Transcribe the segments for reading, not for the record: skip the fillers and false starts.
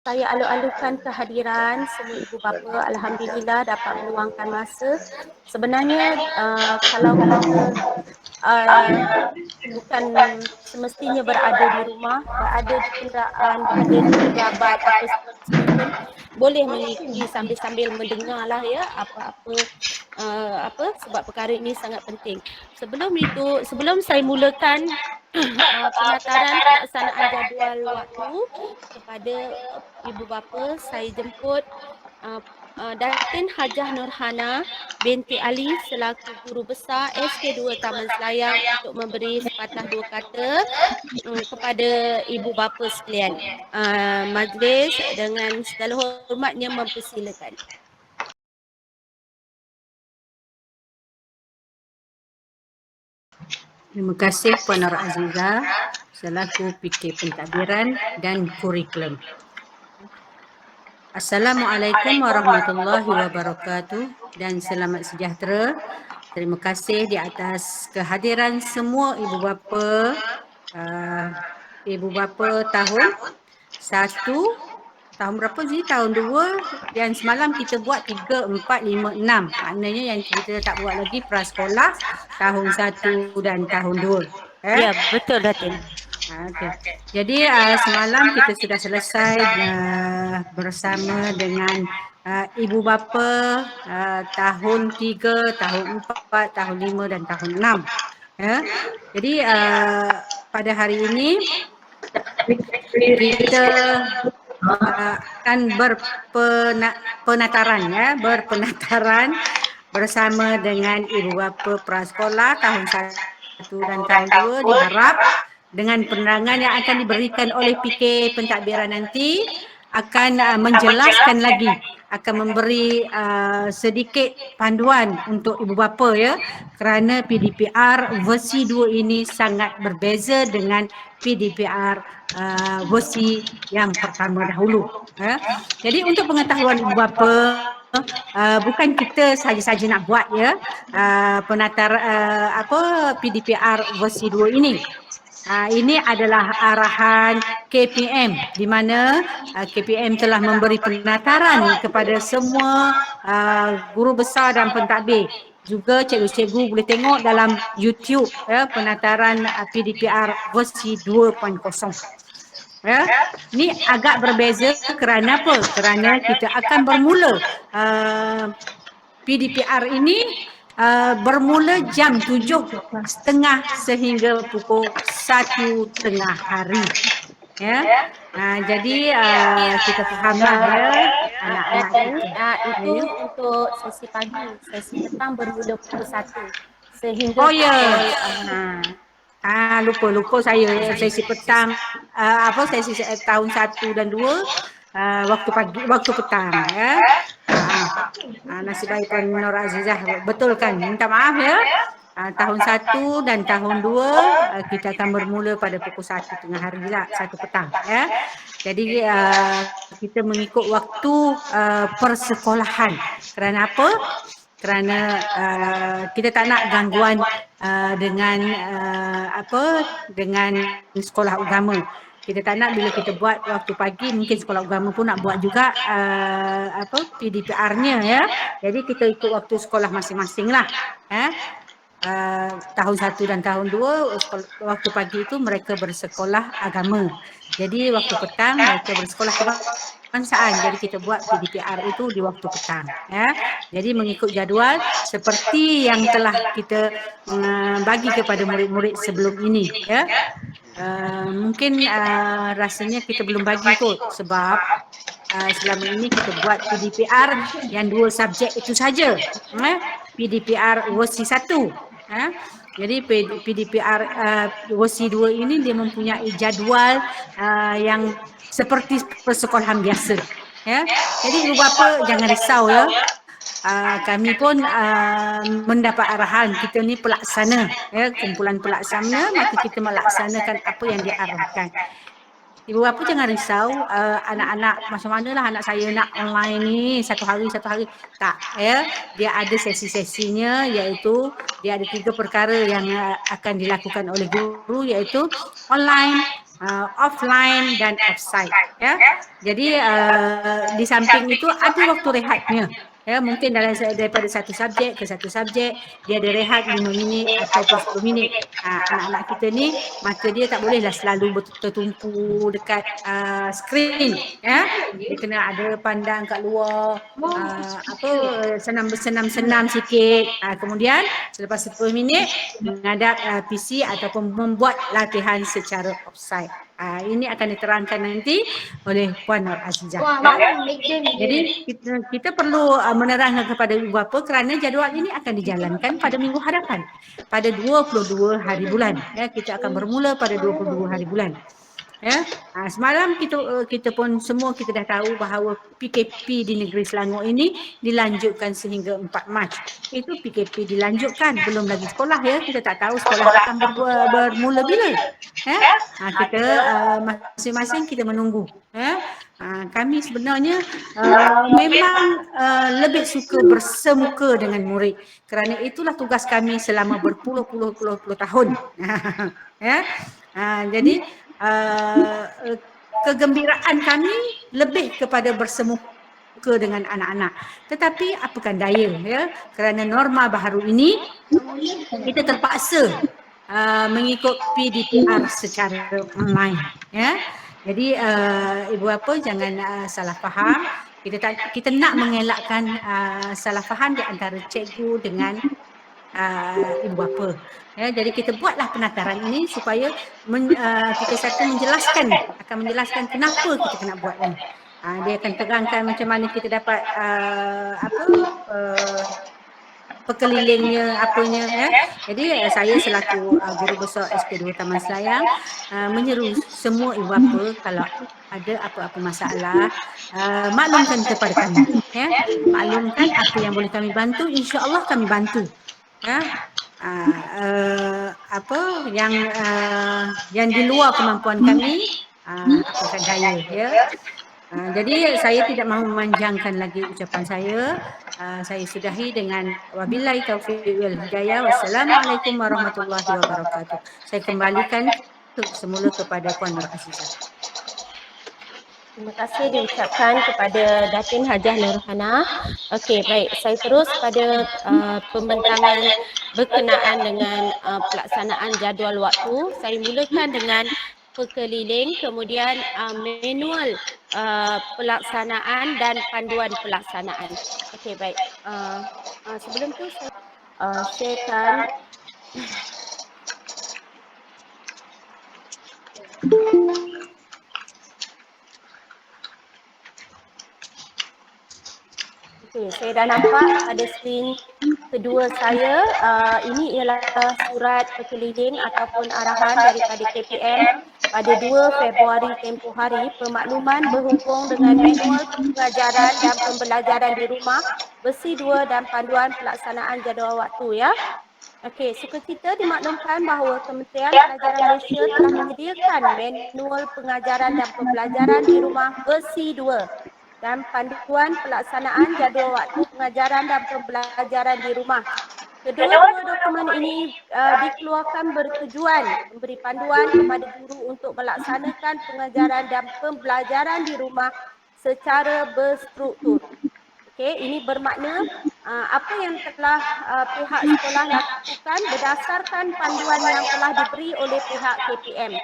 Saya alu-alukan kehadiran semua ibu bapa. Alhamdulillah dapat meluangkan masa. Sebenarnya kalau kita bukan semestinya berada di rumah, berada di kenderaan, berada di pejabat atau student, boleh mengikuti sambil-sambil mendengar lah ya apa sebab perkara ini sangat penting. Sebelum saya mulakan penataran pelaksanaan jadual waktu kepada ibu bapa, saya jemput uh, Datin Hajah Nurhana binti Ali selaku guru besar SK2 Taman Selayang untuk memberi sepatah dua kata kepada ibu bapa sekalian. Majlis dengan segala hormatnya mempersilakan. Terima kasih Puan Nur Azizah selaku PK Pentadbiran dan Kurikulum. Assalamualaikum warahmatullahi wabarakatuh dan selamat sejahtera. Terima kasih di atas kehadiran semua ibu bapa, tahun 1, tahun berapa sih? Tahun 2 dan semalam kita buat 3, 4, 5, 6. Maknanya yang kita tak buat lagi prasekolah tahun 1 dan tahun 2. Ya, betul Datin. Okay. Jadi semalam kita sudah selesai bersama dengan ibu bapa tahun 3, tahun 4, tahun 5 dan tahun 6. Ya. Jadi pada hari ini kita akan berpenataran bersama dengan ibu bapa prasekolah tahun 1 dan tahun 2. Diharap dengan penerangan yang akan diberikan oleh PK pentadbiran nanti akan menjelaskan lagi, akan memberi sedikit panduan untuk ibu bapa ya, kerana PDPR versi 2 ini sangat berbeza dengan PDPR versi yang pertama dahulu. Jadi untuk pengetahuan ibu bapa, bukan kita saja-saja nak buat ya PDPR versi 2 ini. Ini adalah arahan KPM di mana KPM telah memberi penataran kepada semua guru besar dan pentadbir. Juga cikgu-cikgu boleh tengok dalam YouTube ya, penataran PDPR versi 2.0. Ya, ini agak berbeza kerana apa? Kerana kita akan bermula PDPR ini bermula jam 7.30 sehingga pukul 1 tengah hari. Ya. Jadi kita fahamlah ya anak-anak kita. Itu untuk sesi pagi, sesi petang bermula pukul 1 sehingga Oh ya. Lupa saya sesi petang sesi tahun 1 dan 2 waktu petang ya. Nasib baik Puan Nur Azizah betulkan. Minta maaf ya. Tahun 1 dan tahun 2 kita akan bermula pada pukul 1 tengah hari lah, 1 petang ya. Jadi kita mengikut waktu persekolahan. Kerana apa? Kerana kita tak nak gangguan dengan sekolah agama. Kita tak nak bila kita buat waktu pagi, mungkin sekolah agama pun nak buat juga PDPR-nya ya. Jadi kita ikut waktu sekolah masing-masing lah. Tahun 1 dan tahun 2 waktu pagi itu mereka bersekolah agama. Jadi waktu petang mereka bersekolah kebangsaan. Jadi kita buat PDPR itu di waktu petang ya. Jadi mengikut jadual seperti yang telah kita bagi kepada murid-murid sebelum ini ya. Mungkin rasanya kita belum bagi kot sebab selama ini kita buat PDPR yang 2 subjek itu saja. PDPR versi 1. Jadi PDPR versi 2 ini dia mempunyai jadual yang seperti persekolahan biasa. Ya. Jadi ibu bapa jangan risau ya. Kami pun mendapat arahan, kita ni pelaksana ya, kumpulan pelaksana, maka kita melaksanakan apa yang diarahkan. Ibu bapa jangan risau, anak-anak macam manalah anak saya nak online ni satu hari tak ya. Dia ada sesi-sesinya, iaitu dia ada 3 perkara yang akan dilakukan oleh guru, iaitu online, offline dan offsite, ya. Jadi di samping itu ada waktu rehatnya. Ya, mungkin daripada satu subjek ke satu subjek dia ada rehat 5 minit ataupun 10 minit. Anak-anak kita ni mata dia tak bolehlah selalu tertumpu dekat skrin, ya. Dia kena ada pandang kat luar, senam-senam sikit. Kemudian selepas 10 minit menghadap PC ataupun membuat latihan secara offside. Ini akan diterangkan nanti oleh Puan Nur Azizah. Jadi kita perlu menerangkan kepada ibu bapa kerana jadual ini akan dijalankan pada minggu hadapan pada 22 hari bulan. Ya, kita akan bermula pada 22 hari bulan. Ya, semalam kita pun semua kita dah tahu bahawa PKP di negeri Selangor ini dilanjutkan sehingga 4 Mac. Itu PKP dilanjutkan, belum lagi sekolah, ya. Kita tak tahu sekolah akan bermula bila. Ya, kita masing-masing kita menunggu. Ya, kami sebenarnya memang lebih suka bersemuka dengan murid kerana itulah tugas kami selama berpuluh-puluh tahun. Ya, jadi kegembiraan kami lebih kepada bersemuka dengan anak-anak. Tetapi apakan daya, ya, kerana norma baru ini kita terpaksa mengikut PDPR secara online, ya. Jadi ibu bapa jangan salah faham. Kita nak mengelakkan salah faham di antara cikgu dengan ibu bapa. Ya, jadi kita buatlah penataran ini supaya kita satu akan menjelaskan kenapa kita kena buat ni. Dia akan terangkan macam mana kita dapat pekelilingnya apanya, ya. Jadi saya selaku guru besar SK2 Taman Selayang menyeru semua ibu bapa kalau ada apa-apa masalah maklumkan kepada kami, ya. Maklumkan apa yang boleh kami bantu, insya-Allah kami bantu. Ya. Apa yang di luar kemampuan kami, apakan daya, ya. Jadi saya tidak mahu memanjangkan lagi ucapan saya. Saya sudahi dengan wabillahi taufiq wal hidayah. Wassalamualaikum warahmatullahi wabarakatuh. Saya kembalikan semula kepada Puan Nur Azizah. Terima kasih diucapkan kepada Datin Hajah Nurhana. Okey, baik. Saya terus pada pembentangan berkenaan dengan pelaksanaan jadual waktu. Saya mulakan dengan pekeliling, kemudian manual pelaksanaan dan panduan pelaksanaan. Okey, baik. Sebelum tu saya sharekan. Okey, saya dah nampak pada skrin kedua saya. Ini ialah surat pekeliling ataupun arahan daripada KPM pada 2 Februari tempoh hari, pemakluman berhubung dengan manual pengajaran dan pembelajaran di rumah versi 2 dan panduan pelaksanaan jadual waktu, ya. Okey, sukacita dimaklumkan bahawa Kementerian Pelajaran Malaysia telah menyediakan manual pengajaran dan pembelajaran di rumah versi 2 dan panduan pelaksanaan jadual waktu pengajaran dan pembelajaran di rumah. Kedua-dua dokumen ini dikeluarkan bertujuan memberi panduan kepada guru untuk melaksanakan pengajaran dan pembelajaran di rumah secara berstruktur. Okey, ini bermakna apa yang telah pihak sekolah lakukan berdasarkan panduan yang telah diberi oleh pihak KPM.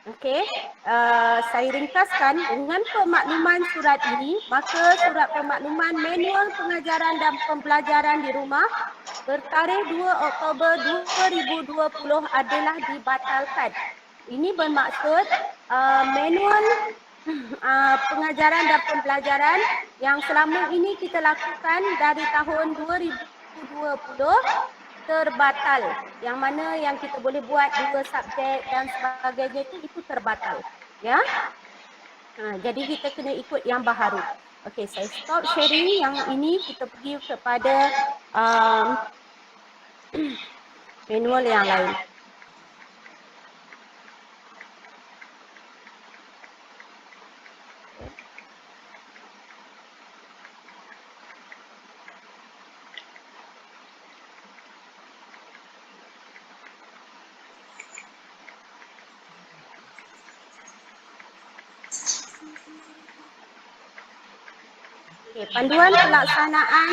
Okey, saya ringkaskan dengan pemakluman surat ini, maka surat pemakluman manual pengajaran dan pembelajaran di rumah bertarikh 2 Oktober 2020 adalah dibatalkan. Ini bermaksud manual pengajaran dan pembelajaran yang selama ini kita lakukan dari tahun 2020 terbatal. Yang mana yang kita boleh buat 2 subjek dan sebagainya itu terbatal. Ya. Jadi kita kena ikut yang baharu. Okey, saya stop sharing yang ini, kita pergi kepada manual yang lain. Panduan pelaksanaan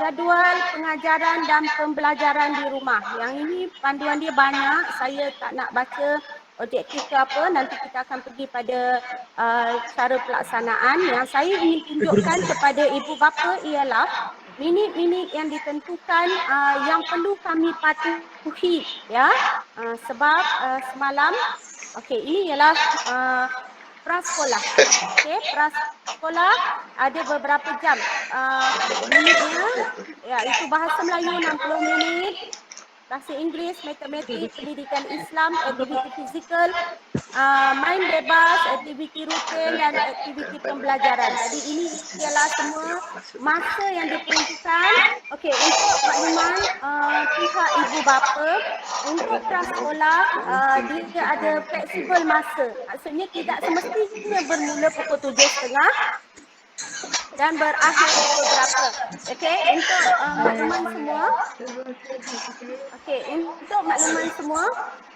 jadual pengajaran dan pembelajaran di rumah. Yang ini panduan dia banyak, saya tak nak baca objektif ke apa, nanti kita akan pergi pada cara pelaksanaan. Yang saya ingin tunjukkan kepada ibu bapa ialah minit-minit yang ditentukan yang perlu kami patuhi, ya. Sebab semalam, okey, ini ialah prasekolah. Okey, prasekolah ada beberapa jam. Minitnya, ya, itu bahasa Melayu 60 minit, bahasa Inggeris, matematik, pendidikan Islam, aktiviti fizikal, main bebas, aktiviti rutin dan aktiviti pembelajaran. Jadi ini ialah semua masa yang diperuntukkan. Okey, untuk makluman pihak ibu bapa, untuk prasekolah dia ada fleksibel masa. Maksudnya tidak semestinya bermula pukul 7.30 dan berakhir pukul berapa. Okey, untuk makluman semua. Okey, untuk makluman semua,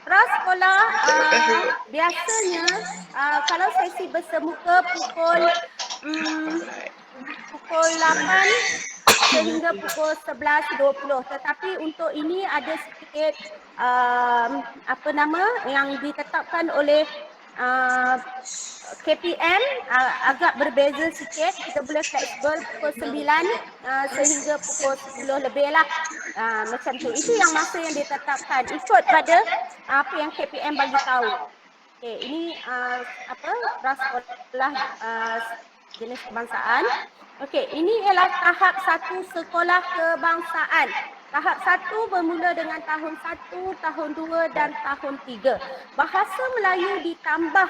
prasekolah biasanya kalau sesi bersemuka pukul 8 sehingga pukul 11.20. Tetapi untuk ini ada sedikit yang ditetapkan oleh KPM agak berbeza sikit. Kita boleh fleksibel pukul 9 sehingga pukul 10 lebih lah. Macam tu. Itu yang masa yang ditetapkan ikut pada apa yang KPM bagi tahu. Okey, ini prasekolah jenis kebangsaan. Okey, ini ialah tahap 1 sekolah kebangsaan. Tahap 1 bermula dengan tahun 1, tahun 2 dan tahun 3. Bahasa Melayu ditambah.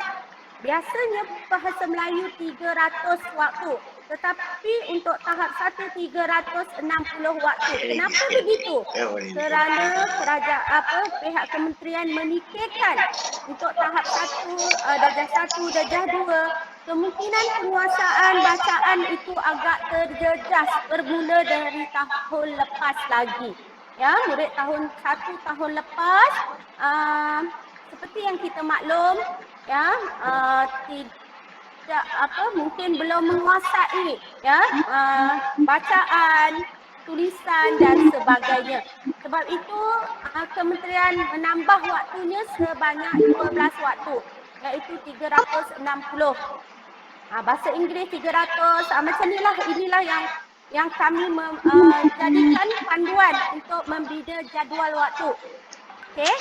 Biasanya bahasa Melayu 300 waktu. Tetapi untuk tahap 1 360 waktu. Kenapa begitu? Kerana pihak kementerian memikirkan untuk tahap 1, darjah 1, darjah 2, kemungkinan penguasaan bacaan itu agak terjejas bermula dari tahun lepas lagi. Ya, murid tahun 1 tahun lepas seperti yang kita maklum, ya, tidak mungkin belum menguasai, ya, bacaan, tulisan dan sebagainya. Sebab itu kementerian menambah waktunya sebanyak 12 waktu, iaitu 360. Bahasa Inggeris 300, macam inilah yang kami jadikan panduan untuk membina jadual waktu. Okey.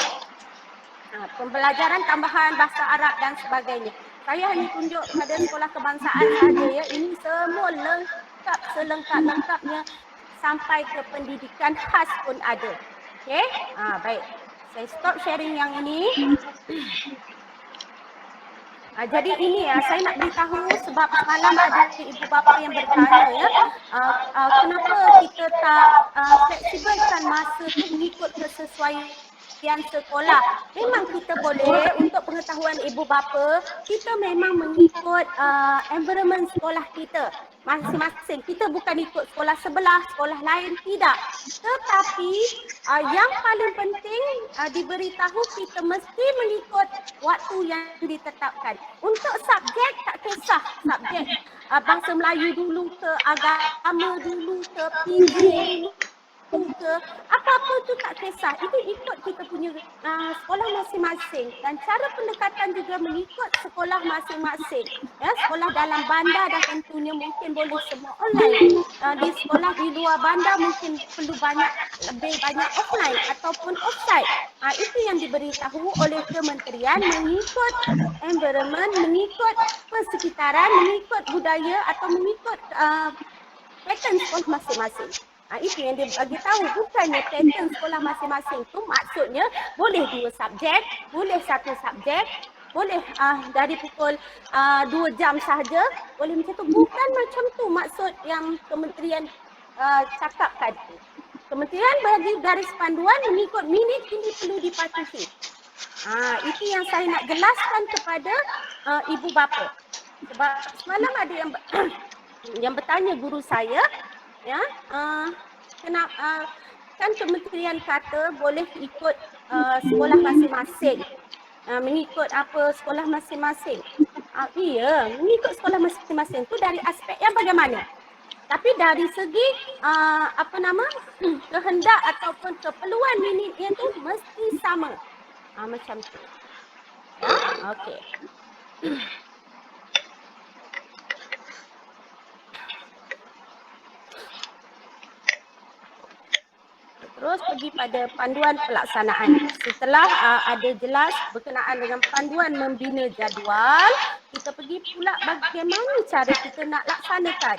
Pembelajaran tambahan bahasa Arab dan sebagainya. Saya hanya tunjuk pada sekolah kebangsaan saja, ya. Ini semua lengkap, selengkap-lengkapnya sampai ke pendidikan khas pun ada. Okey? Baik. Saya stop sharing yang ini. Jadi ini saya nak beritahu sebab semalam ada ibu bapa yang bertanya, ya, kenapa kita tak fleksibelkan masa tu mengikut kesesuaian sekolah. Memang kita boleh, untuk pengetahuan ibu bapa, kita memang mengikut environment sekolah kita masing-masing. Kita bukan ikut sekolah sebelah, sekolah lain, tidak. Tetapi yang paling penting diberitahu kita mesti mengikut waktu yang ditetapkan. Untuk subjek tak kisah, subjek bahasa Melayu dulu ke, agama dulu ke, PG dulu ke, apa-apa tu tak kisah. Itu ikut kita punya sekolah masing-masing, dan cara pendekatan juga mengikut sekolah masing-masing. Ya, sekolah dalam bandar dah tentunya mungkin boleh semua online. Di sekolah di luar bandar mungkin perlu lebih banyak offline ataupun offsite. Itu yang diberitahu oleh kementerian, mengikut environment, mengikut persekitaran, mengikut budaya atau mengikut pattern sekolah masing-masing. Itu yang dia bagi tahu, bukannya pattern sekolah masing-masing tu maksudnya boleh 2 subjek, boleh 1 subjek, boleh dari pukul 2 jam sahaja, boleh macam tu. Bukan macam tu maksud yang kementerian cakap tadi. Kementerian bagi garis panduan mengikut minit ini perlu dipatuhi. Itu yang saya nak jelaskan kepada ibu bapa. Sebab semalam ada yang bertanya guru saya, ya, kenapa kan kementerian kata boleh ikut sekolah masing-masing, mengikut apa sekolah masing-masing. Iya, mengikut sekolah masing-masing tu dari aspek yang bagaimana. Tapi dari segi kehendak ataupun keperluan minitnya tu mesti sama. Macam tu. Ya, okey. Terus pergi pada panduan pelaksanaan. Setelah ada jelas berkenaan dengan panduan membina jadual, kita pergi pula bagaimana cara kita nak laksanakan.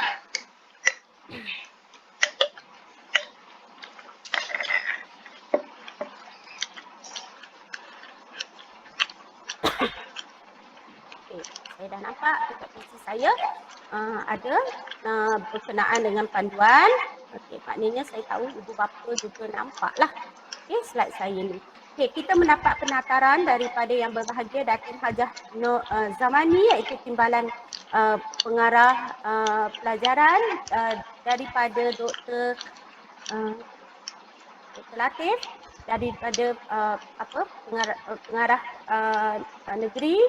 Okay, saya dah nampak dekat PC saya ada berkenaan dengan panduan. Okey, maknanya saya tahu ibu bapa juga nampak lah. Okey, slide saya ni. Okey, kita mendapat penataran daripada yang berbahagia Datin Hajah Zamani, iaitu Timbalan Pengarah Pelajaran daripada Dr. Latif, daripada pengarah negeri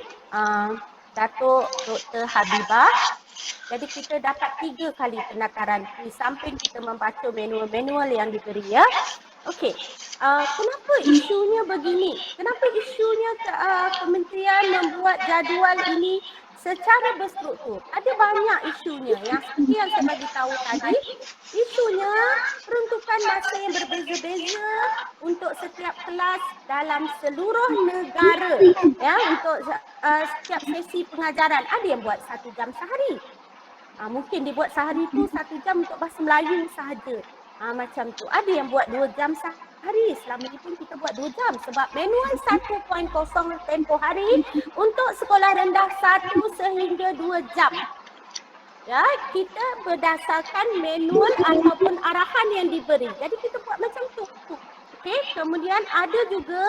Datuk Dr. Habibah. Jadi kita dapat 3 kali penataran di samping kita membaca manual-manual yang diberi ya. Okey, kenapa isunya begini? Kenapa isunya kementerian membuat jadual ini secara berstruktur? Ada banyak isunya yang seperti yang saya bagi tahu tadi. Isunya peruntukan masa yang berbeza-beza untuk setiap kelas dalam seluruh negara. Ya, untuk setiap sesi pengajaran ada yang buat 1 jam sehari. Mungkin dibuat sehari tu 1 jam untuk bahasa Melayu sahaja. Macam tu. Ada yang buat 2 jam sehari. Selama ni pun kita buat 2 jam. Sebab manual 1.0 tempoh hari untuk sekolah rendah 1 sehingga 2 jam. Ya, kita berdasarkan manual ataupun arahan yang diberi. Jadi kita buat macam tu. Okey, kemudian ada juga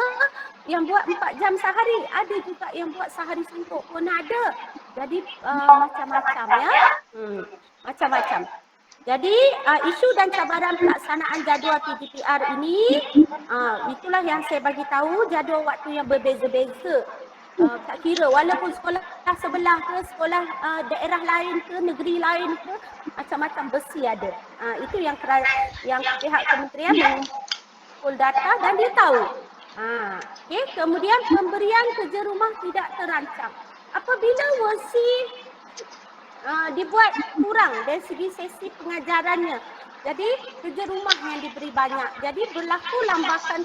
yang buat 4 jam sehari. Ada juga yang buat sehari suntuk pun ada. Jadi macam-macam ya. Macam-macam. Jadi isu dan cabaran pelaksanaan jadual PDPR ini itulah yang saya bagi tahu, jadual waktu yang berbeza-beza. Tak kira walaupun sekolah sebelah ke, sekolah daerah lain ke, negeri lain ke, macam-macam besi ada. Itu yang pihak kementerian mengumpul data dan dia tahu. Okay. Kemudian pemberian kerja rumah tidak terancang. Apabila versi dibuat kurang dari segi sesi pengajarannya, jadi kerja rumah yang diberi banyak. Jadi berlaku lambakan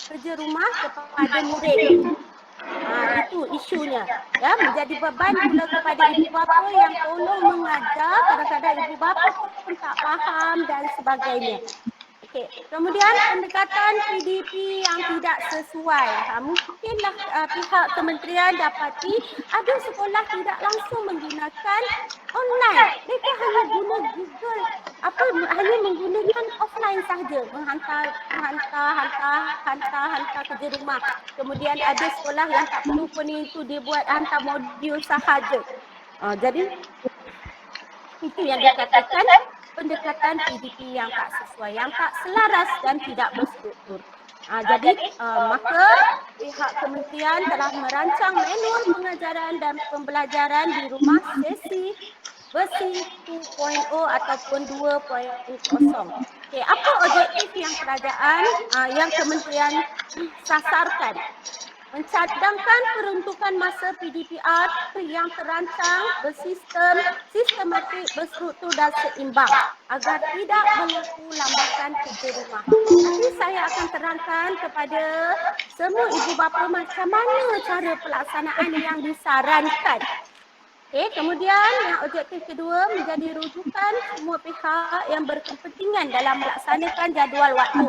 kerja rumah kepada murid. Itu isunya. Ya, menjadi beban pula kepada ibu bapa yang tolong mengajar. Kadang-kadang ibu bapa pun tak faham dan sebagainya. Okey, kemudian pendekatan PDP yang tidak sesuai. Mungkinlah pihak kementerian dapati ada sekolah tidak langsung menggunakan online. Mereka hanya guna Google, hanya menggunakan offline sahaja, menghantar kerja rumah. Kemudian ada sekolah yang tak perlu pun itu, dia buat hantar modul sahaja. Jadi itu yang dikatakan pendekatan PDP yang tak sesuai, yang tak selaras dan tidak berstruktur. Jadi maka pihak kementerian telah merancang manual pengajaran dan pembelajaran di rumah sesi versi 2.0 ataupun 2.0. Okay, apa objektif yang kerajaan, yang kementerian sasarkan? Mencadangkan peruntukan masa PDPR yang terancang, sistematik, berstruktur dan seimbang agar tidak berlaku lambakan kerja rumah. Nanti saya akan terangkan kepada semua ibu bapa macam mana cara pelaksanaan yang disarankan. Okey, kemudian yang objektif kedua menjadi rujukan semua pihak yang berkepentingan dalam melaksanakan jadual waktu.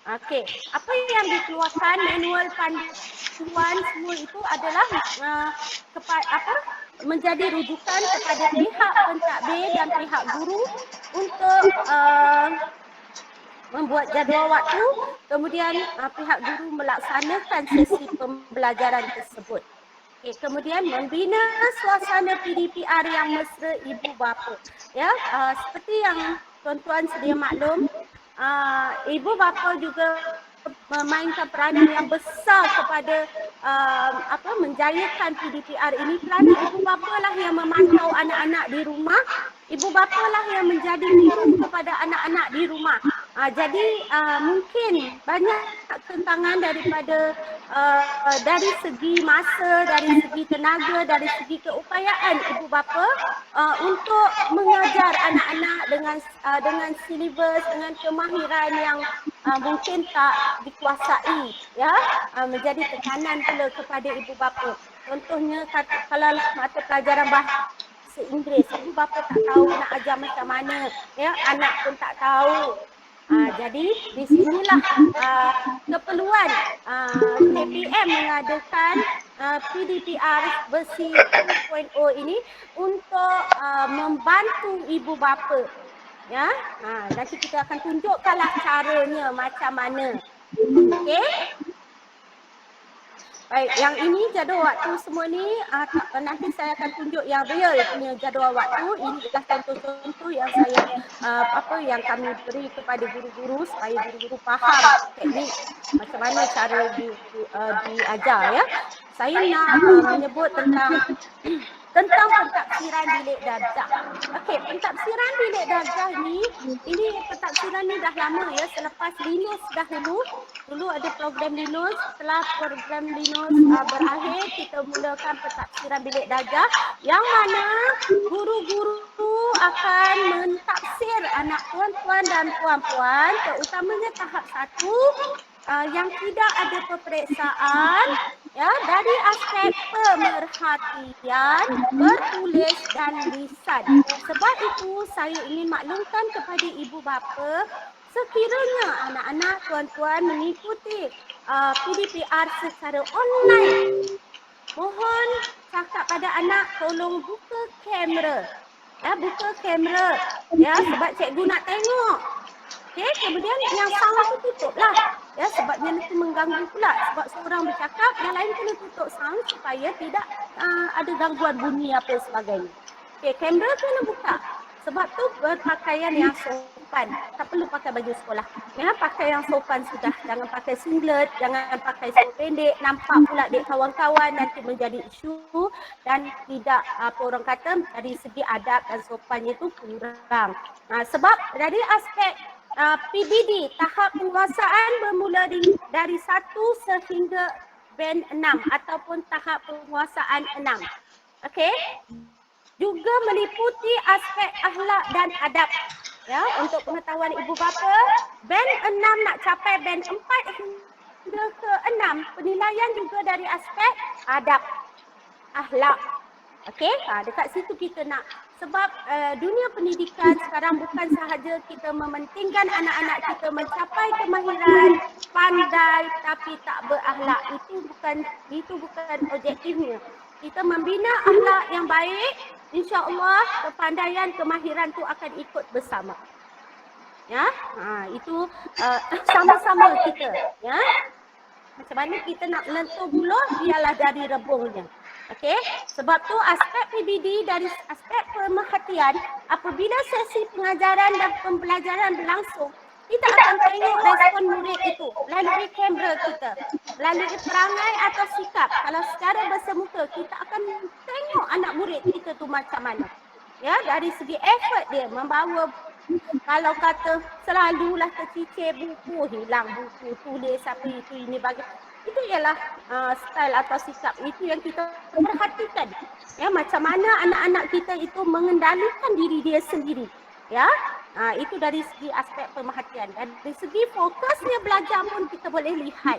Okey, apa yang dikeluarkan manual panduan semua itu adalah menjadi rujukan kepada pihak pentadbir dan pihak guru untuk membuat jadual waktu, kemudian pihak guru melaksanakan sesi pembelajaran tersebut. Okay, kemudian membina suasana PDPR yang mesra ibu bapa. Ya, seperti yang tuan-tuan sedia maklum, ibu bapa juga memainkan peranan yang besar kepada menjayakan PDPR ini kerana ibu bapa lah yang memantau anak-anak di rumah, ibu bapa lah yang menjadi guru kepada anak-anak di rumah. Jadi mungkin banyak tentangan daripada dari segi masa, dari segi tenaga, dari segi keupayaan ibu bapa untuk mengajar anak-anak dengan silibus, dengan kemahiran yang mungkin tak dikuasai, ya, menjadi tekanan pula kepada ibu bapa. Contohnya kalau mata pelajaran bahasa Inggeris, ibu bapa tak tahu nak ajar macam mana, ya, anak pun tak tahu. Jadi di sinilah keperluan KPM mengadakan PDPR versi 2.0 ini untuk membantu ibu bapa. Ya, nanti kita akan tunjukkanlah caranya macam mana. Okey? Baik, yang ini jadual waktu semua ni nanti saya akan tunjuk yang real punya jadual waktu. Ini adalah contoh-contoh yang saya yang kami beri kepada guru-guru supaya guru-guru faham teknik macam mana cara diajar, ya. Saya nak menyebut tentang pentafsiran bilik darjah. Okey, pentafsiran bilik darjah ini pentafsiran ni dah lama, ya, selepas Linus dahulu. Dulu ada program Linus, setelah program Linus berakhir, kita mulakan pentafsiran bilik darjah yang mana guru-guru akan mentafsir anak tuan-tuan dan puan-puan, terutamanya tahap 1 yang tidak ada peperiksaan, ya, dari aspek pemerhatian, bertulis dan lisan. Sebab itu saya ingin maklumkan kepada ibu bapa, sekiranya anak-anak tuan-tuan mengikuti PDPR secara online, mohon cakap pada anak tolong buka kamera. Ya, buka kamera. Ya, sebab cikgu nak tengok. Okey, kemudian yang sound tu tutuplah. Ya, sebabnya nanti mengganggu pula. Sebab seorang bercakap, yang lain kena tutup sound supaya tidak ada gangguan bunyi apa sebagainya. Okey, kamera kena buka. Sebab tu berpakaian yang sopan. Tak perlu pakai baju sekolah. Ya, pakai yang sopan sudah. Jangan pakai singlet, jangan pakai seluar pendek. Nampak pula dek kawan-kawan nanti menjadi isu dan tidak apa orang kata dari segi adab dan sopannya itu kurang. Sebab dari aspek PBD, tahap penguasaan bermula dari 1 sehingga band 6 ataupun tahap penguasaan 6. Okey? Juga meliputi aspek akhlak dan adab. Ya, untuk pengetahuan ibu bapa, band 6 nak capai band 4 hingga ke 6, penilaian juga dari aspek adab, akhlak. Okey, dekat situ kita nak. Sebab dunia pendidikan sekarang bukan sahaja kita mementingkan anak-anak kita mencapai kemahiran, pandai tapi tak berakhlak. Itu bukan objektifnya. Kita membina akhlak yang baik, insya-Allah kepandaian, kemahiran tu akan ikut bersama. Ya, itu sama-sama kita, ya. Macam mana kita nak lentur buluh, biarlah dari rebungnya. Okey, sebab tu aspek PBD dari aspek pemerhatian, apabila sesi pengajaran dan pembelajaran berlangsung, kita akan tengok respon murid itu melalui kamera kita, melalui perangai atau sikap. Kalau secara bersemuka, kita akan tengok anak murid kita tu macam mana. Ya, dari segi effort dia membawa, kalau kata selalulah tercicir buku, hilang buku, tulis apa itu ini bagi. Itu ialah style atau sikap itu yang kita perhatikan. Ya, macam mana anak-anak kita itu mengendalikan diri dia sendiri. Ya, itu dari segi aspek pemerhatian. Dan dari segi fokusnya belajar pun kita boleh lihat.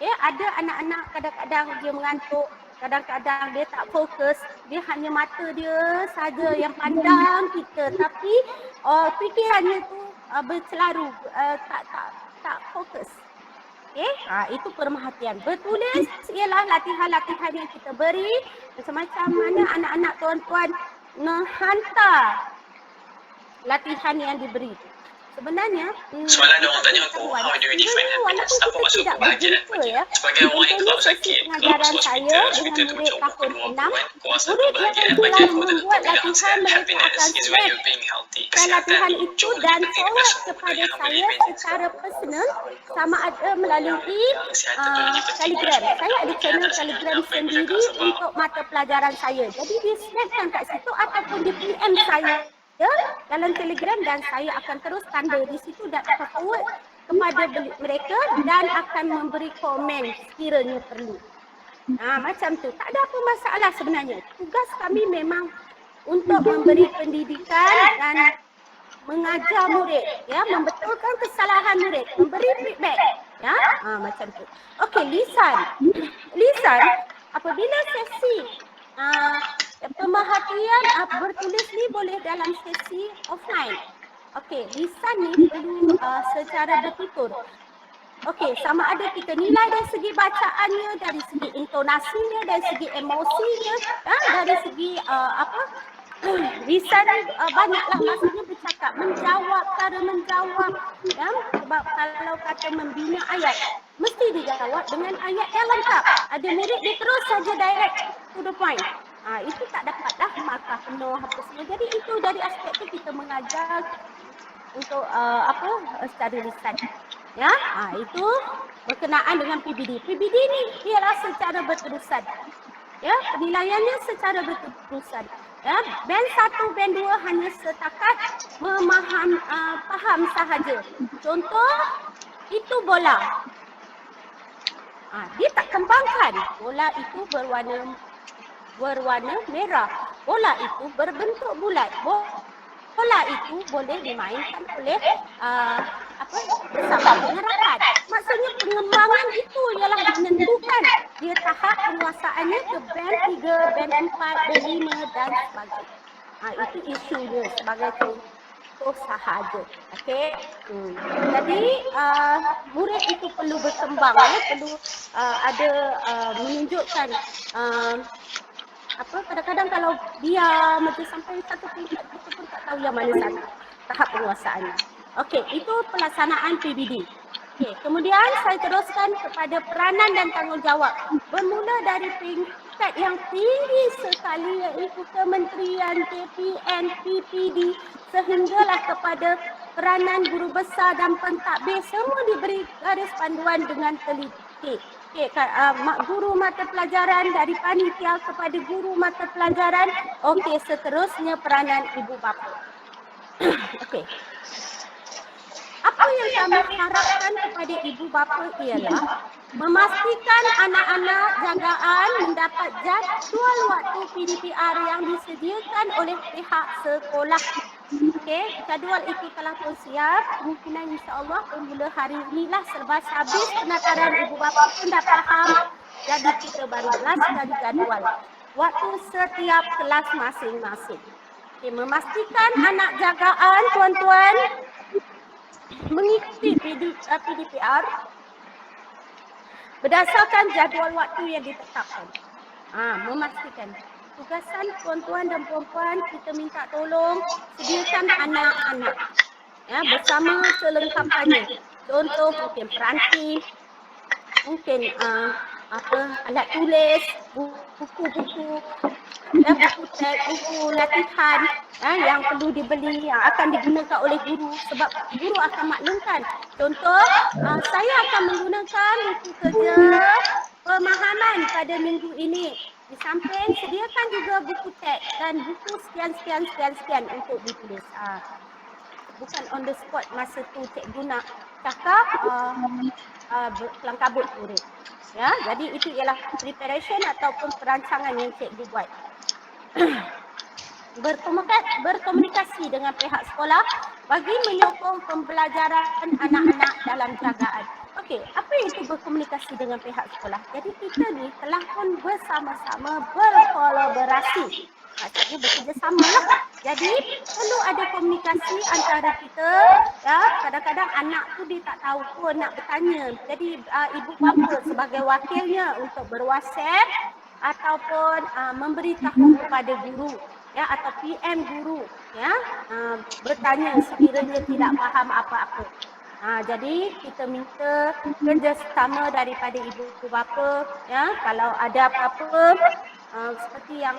Ya, ada anak-anak kadang-kadang dia mengantuk, kadang-kadang dia tak fokus, dia hanya mata dia saja yang pandang kita, tapi fikirannya tu bercelaru, tak fokus. Okay? Itu pemerhatian. Bertulis ialah latihan-latihan yang kita beri, macam mana anak-anak tuan-tuan menghantar latihan yang diberi. sebenarnya Soalan ada orang untuk tanya aku, pengetahuan, how do you define sekiranya happiness? walaupun Apa kita maksud tidak kebahagiaan berjumpa bagi ya, sebagai orang yang contohnya kalau sesi sakit, kalau pengajaran masuk saya hospital, dengan hospital tu murid mencoba tahun keluar 6, kan, kau rasa murid yang kebahagiaan telah bagi aku membuat tak bilang latihan mereka happiness akan is when snap you're being healthy. Kesihatan latihan tu itu jauh lebih dan penting daripada forward semua benda kepada yang saya beli secara personal sama ada melalui yang kesihatan tu lagi penting Telegram. Saya ada channel tak sedar Telegram apa yang aku sendiri cakap sebab untuk mata pelajaran saya. Jadi dia snapkan kat situ ataupun dia PM saya dalam Telegram dan saya akan terus tanda di situ dan akan forward kepada mereka dan akan memberi komen sekiranya perlu. Macam tu. Tak ada apa masalah sebenarnya. Tugas kami memang untuk memberi pendidikan dan mengajar murid, ya, membetulkan kesalahan murid, memberi feedback, ya, macam tu. Okey, lisan. Lisan apabila sesi pemerhatian bertulis ni boleh dalam sesi offline. Okey, lisan ni perlu secara bertutur. Okey, sama ada kita nilai dari segi bacaannya, dari segi intonasinya, dari segi emosinya, dari segi lisan ni banyaklah maksudnya bercakap, menjawab, cara menjawab, ya. Sebab kalau kata membina ayat, mesti dijawab dengan ayat yang lengkap. Ada murid dia terus saja direct to the point. Itu tak dapatlah markah penuh apa semua. Jadi itu dari aspek tu kita mengajar untuk secara lisan. Ya, itu berkenaan dengan PBD. PBD ni ialah secara berterusan. Ya, penilaiannya secara berterusan. Ya, band 1, band 2 hanya setakat faham sahaja. Contoh, itu bola. Dia tak kembangkan. Bola itu berwarna merah. Bola itu berbentuk bulat. Bola itu boleh dimainkan oleh bersama dengan rakan. Maksudnya pengembangan itu ialah menentukan dia tahap penguasaannya ke band 3, band 4, band 5 dan sebagainya. Itu isunya sebagai contoh sahaja. Okey. Jadi murid itu perlu berkembang, perlu ada menunjukkan kadang-kadang kalau dia macam sampai satu peringkat kita pun tak tahu yang mana satu tahap penguasaannya. Okey, itu pelaksanaan PBD. Okey, kemudian saya teruskan kepada peranan dan tanggungjawab. Bermula dari peringkat yang tinggi sekali iaitu Kementerian, KPN, PPD sehinggalah kepada peranan guru besar dan pentadbir semua diberi garis panduan dengan teliti. Okey, guru mata pelajaran dari panitia kepada guru mata pelajaran. Okey, seterusnya peranan ibu bapa. Okey. Apa yang kami harapkan kepada ibu bapa ialah memastikan anak-anak jagaan mendapat jadual waktu PDPR yang disediakan oleh pihak sekolah. Okey, jadual itu telah pun siap. Kemungkinan insya-Allah bermula hari inilah selepas habis penataran ibu bapa pun dah faham. Jadi kita baru jelaskan jadual waktu setiap kelas masing-masing. Okey, memastikan anak jagaan tuan-tuan mengikuti PDPR berdasarkan jadual waktu yang ditetapkan. Memastikan. Tugasan tuan-tuan dan puan-puan, kita minta tolong sediakan anak-anak bersama kelengkapannya. Contoh mungkin peranti, mungkin alat tulis, buku-buku, buku teks, buku latihan yang perlu dibeli, yang akan digunakan oleh guru sebab guru akan maklumkan. Contoh, saya akan menggunakan buku kerja pemahaman pada minggu ini. Di samping sediakan juga buku teks dan buku sekian untuk ditulis. Bukan on the spot masa tu cikgu nak cakap kelang kabut murid. Ya, jadi itu ialah preparation ataupun perancangan yang cikgu buat. Berkomunikasi dengan pihak sekolah bagi menyokong pembelajaran anak-anak dalam jagaan. Okey, apa itu berkomunikasi dengan pihak sekolah? Jadi kita ni telah pun bersama-sama berkolaborasi. Maksudnya bekerjasama lah. Jadi perlu ada komunikasi antara kita. Ya, kadang-kadang anak tu dia tak tahu pun nak bertanya. Jadi ibu bapa sebagai wakilnya untuk berwasap ataupun memberitahu kepada guru. ya atau PM guru ya bertanya sekiranya tidak faham apa-apa. Jadi kita minta kerjasama daripada ibu bapa ya kalau ada apa-apa seperti yang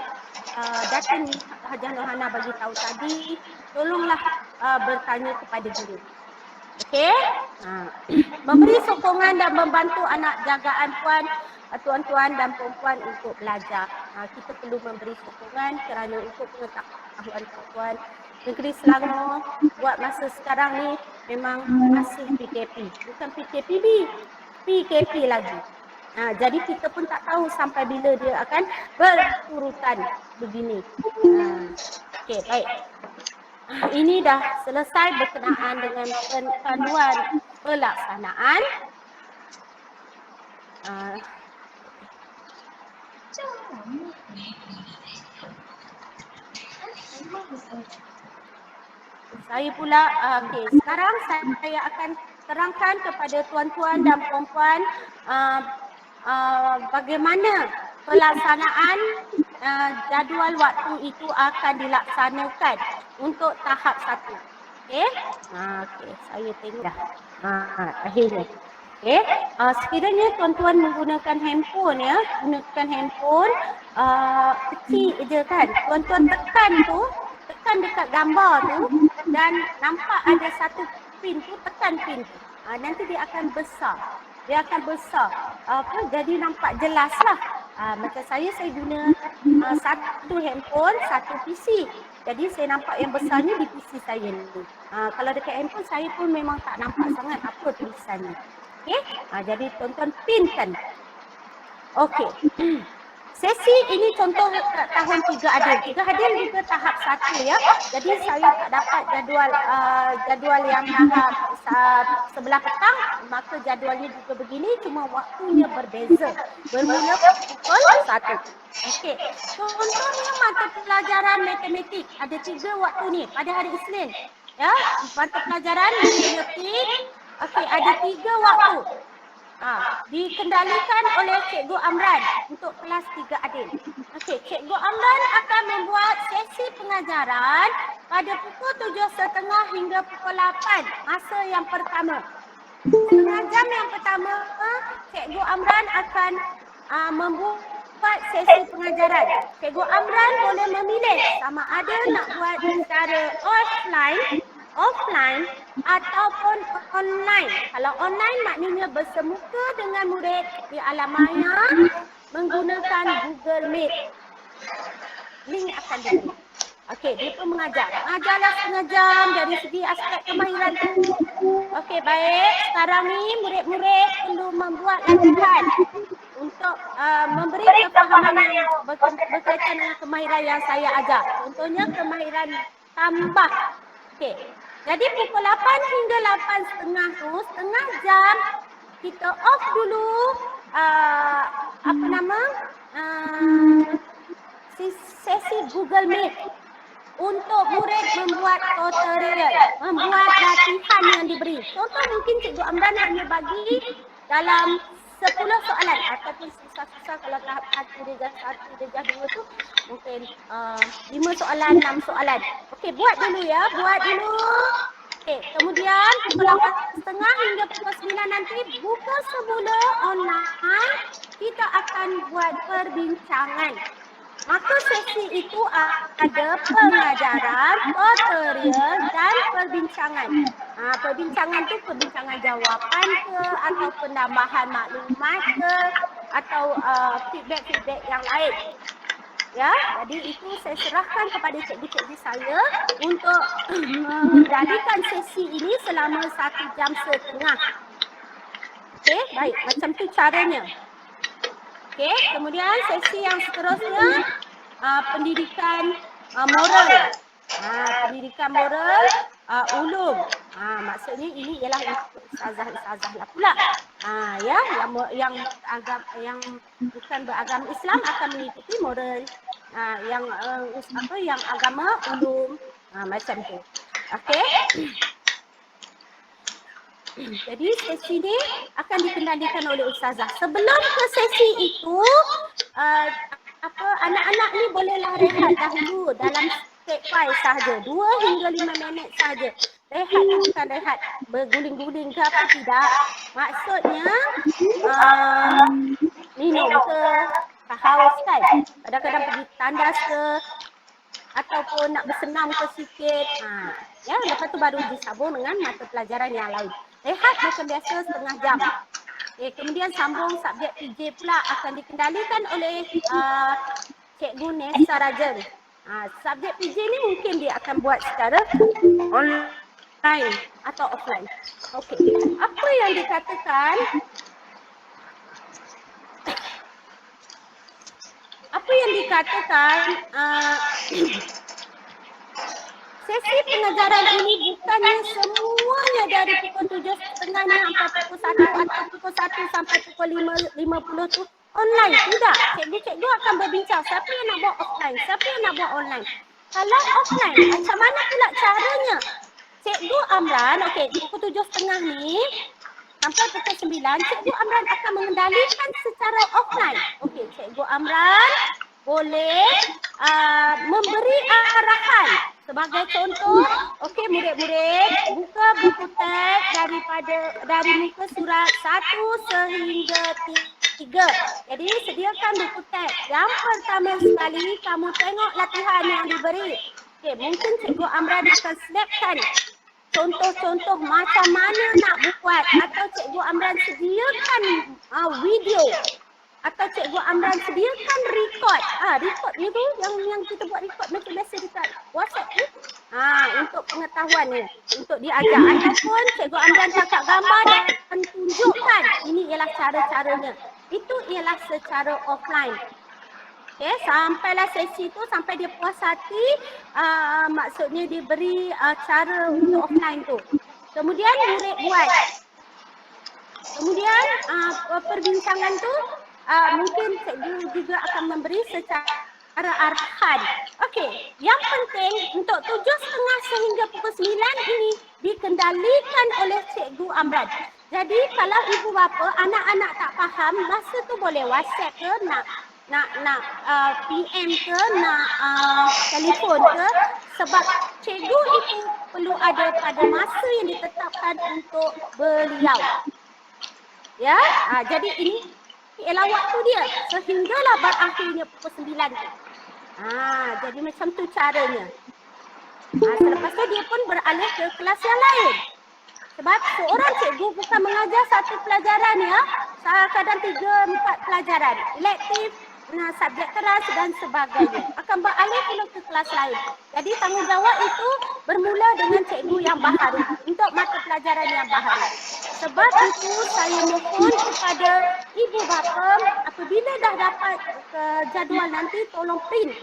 Datin Hajah Nohana bagi tahu tadi, tolonglah bertanya kepada guru. Okey? Memberi sokongan dan membantu anak jagaan tuan-tuan dan puan-puan untuk belajar. Kita perlu memberi sokongan kerana untuk pengetahuan tuan-tuan. Negeri Selangor buat masa sekarang ni memang masih PKP. Bukan PKPB, PKP lagi. Jadi kita pun tak tahu sampai bila dia akan berturutan begini. Okey, baik. Ini dah selesai berkenaan dengan panduan pelaksanaan. Saya pula, okey, sekarang saya akan terangkan kepada tuan-tuan dan puan-puan bagaimana pelaksanaan jadual waktu itu akan dilaksanakan untuk tahap 1. Okey? Okey, saya tengok dah. Akhirnya. Okey, sekiranya tuan-tuan menggunakan handphone ya, gunakan handphone kecil je kan. Tuan-tuan tekan dekat gambar tu dan nampak ada satu pin tu, tekan pin tu. Nanti dia akan besar. Jadi nampak jelas lah. Macam saya guna satu handphone, satu PC. Jadi saya nampak yang besarnya di PC saya ni. Kalau dekat handphone saya pun memang tak nampak sangat apa tulisannya. Okey? Jadi tuan-tuan pinkan. Okey. Sesi ini contoh tahun 3 adil. 3 adil juga tahap 1 ya. Jadi saya tak dapat jadual yang tahap sebelah petang, maka jadualnya juga begini, cuma waktunya berbeza. Bermula pukul 1. Okey. Contohnya mata pelajaran matematik ada 3 waktu ni pada hari Isnin. Ya, mata pelajaran matematik. Okey, ada 3 waktu. Dikendalikan oleh Cikgu Amran untuk kelas 3 adil. Okey, Cikgu Amran akan membuat sesi pengajaran pada pukul 7.30 hingga pukul 8 masa yang pertama. Setengah jam yang pertama, Cikgu Amran akan membuat sesi pengajaran. Cikgu Amran boleh memilih sama ada nak buat secara offline ataupun online. Kalau online maknanya bersemuka dengan murid di alam maya menggunakan Google Meet. Link akan diberi. Okey, dia pun mengajar. Mengajarlah setengah jam dari segi aspek kemahiran tu. Okey, baik. Sekarang ni murid-murid perlu membuat latihan untuk memberi kefahaman yang berkaitan dengan kemahiran yang saya ajar. Contohnya kemahiran tambah. Okey. Jadi pukul 8 hingga 8.30 tu, setengah jam kita off dulu sesi Google Meet untuk murid membuat tutorial, membuat latihan yang diberi. Contoh mungkin Cikgu Amran hanya bagi dalam 10 soalan ataupun susah-susah kalau tahap 1, darjah 2 tu mungkin 5 soalan, 6 soalan. Okey, buat dulu ya, buat dulu. Okey, kemudian pukul 8.30 hingga pukul 9 nanti buka semula online, kita akan buat perbincangan. Maka sesi itu ada pengajaran, tutorial dan perbincangan. Perbincangan tu perbincangan jawapan ke atau penambahan maklumat ke atau feedback yang lain. Ya, jadi itu saya serahkan kepada cikgu-cikgu saya untuk mengendalikan sesi ini selama 1 jam setengah. Okey, baik, macam tu caranya. Okey, kemudian sesi yang seterusnya pendidikan moral. Pendidikan moral ulum. Maksudnya ini ialah untuk ustazah lah pula. Ya, yang bukan beragama Islam akan mengikuti moral. Yang agama ulum macam tu. Okey. Jadi sesi ni akan dikendalikan oleh ustazah. Sebelum ke sesi itu apa anak-anak ni bolehlah rehat dahulu dalam step 5 sahaja. 2 hingga 5 minit sahaja. Rehat tu bukan rehat berguling-guling ke apa, tidak. Maksudnya minum ke, haus kan. Kadang-kadang pergi tandas ke ataupun nak bersenam ke sikit. Ya, lepas tu baru disambung dengan mata pelajaran yang lain. Rehat macam biasa setengah jam. Kemudian sambung subjek PJ pula akan dikendalikan oleh Cikgu Nesa Rajan. Subjek PJ ni mungkin dia akan buat secara online atau offline. Okey. Apa yang dikatakan sesi pengajaran ini bukannya semuanya dari pukul 7.30 ni sampai pukul 1 atau pukul 1 sampai pukul 5.50 tu online. Tidak. Cikgu-cikgu akan berbincang siapa yang nak buat offline, siapa yang nak buat online. Kalau offline, macam mana pula caranya? Cikgu Amran, okey, pukul 7.30 ni sampai pukul 9, Cikgu Amran akan mengendalikan secara offline. Okey, Cikgu Amran boleh memberi arahan. Sebagai contoh, okey murid-murid, buka buku teks dari muka surat 1 sehingga 3. Jadi sediakan buku teks. Yang pertama sekali kamu tengok latihan yang diberi. Okey, mungkin Cikgu Amran akan snapkan contoh-contoh macam mana nak buat, atau Cikgu Amran sediakan video, atau Cikgu Amran sediakan record. Record ni tu yang kita buat record macam biasa dekat WhatsApp tu. Untuk pengetahuan ni, untuk diajar. Ataupun Cikgu Amran cakap gambar dan tunjukkan. Ini ialah cara-caranya. Itu ialah secara offline. Okay, sampailah sesi tu, sampai dia puas hati, maksudnya dia beri cara untuk offline tu. Kemudian murid buat. Kemudian perbincangan tu mungkin cikgu juga akan memberi secara arahan. Okey, yang penting untuk 7.30 sehingga pukul 9 ini dikendalikan oleh Cikgu Amran. Jadi kalau ibu bapa anak-anak tak faham, masa tu boleh WhatsApp ke, nak PM ke, nak telefon ke, sebab cikgu itu perlu ada pada masa yang ditetapkan untuk beliau. Ya, jadi ini ialah waktu dia sehinggalah berakhirnya pukul 9 tu. Jadi macam tu caranya. Selepas tu dia pun beralih ke kelas yang lain. Sebab seorang cikgu bukan mengajar satu pelajaran ya. Kadang 3-4 pelajaran. Elektif, subjek keras dan sebagainya. Akan beralih pula ke kelas lain. Jadi tanggungjawab itu bermula dengan cikgu yang baharu untuk mata pelajaran yang baharu. Sebab itu saya mohon kepada ibu bapa, apabila dah dapat jadual nanti tolong print,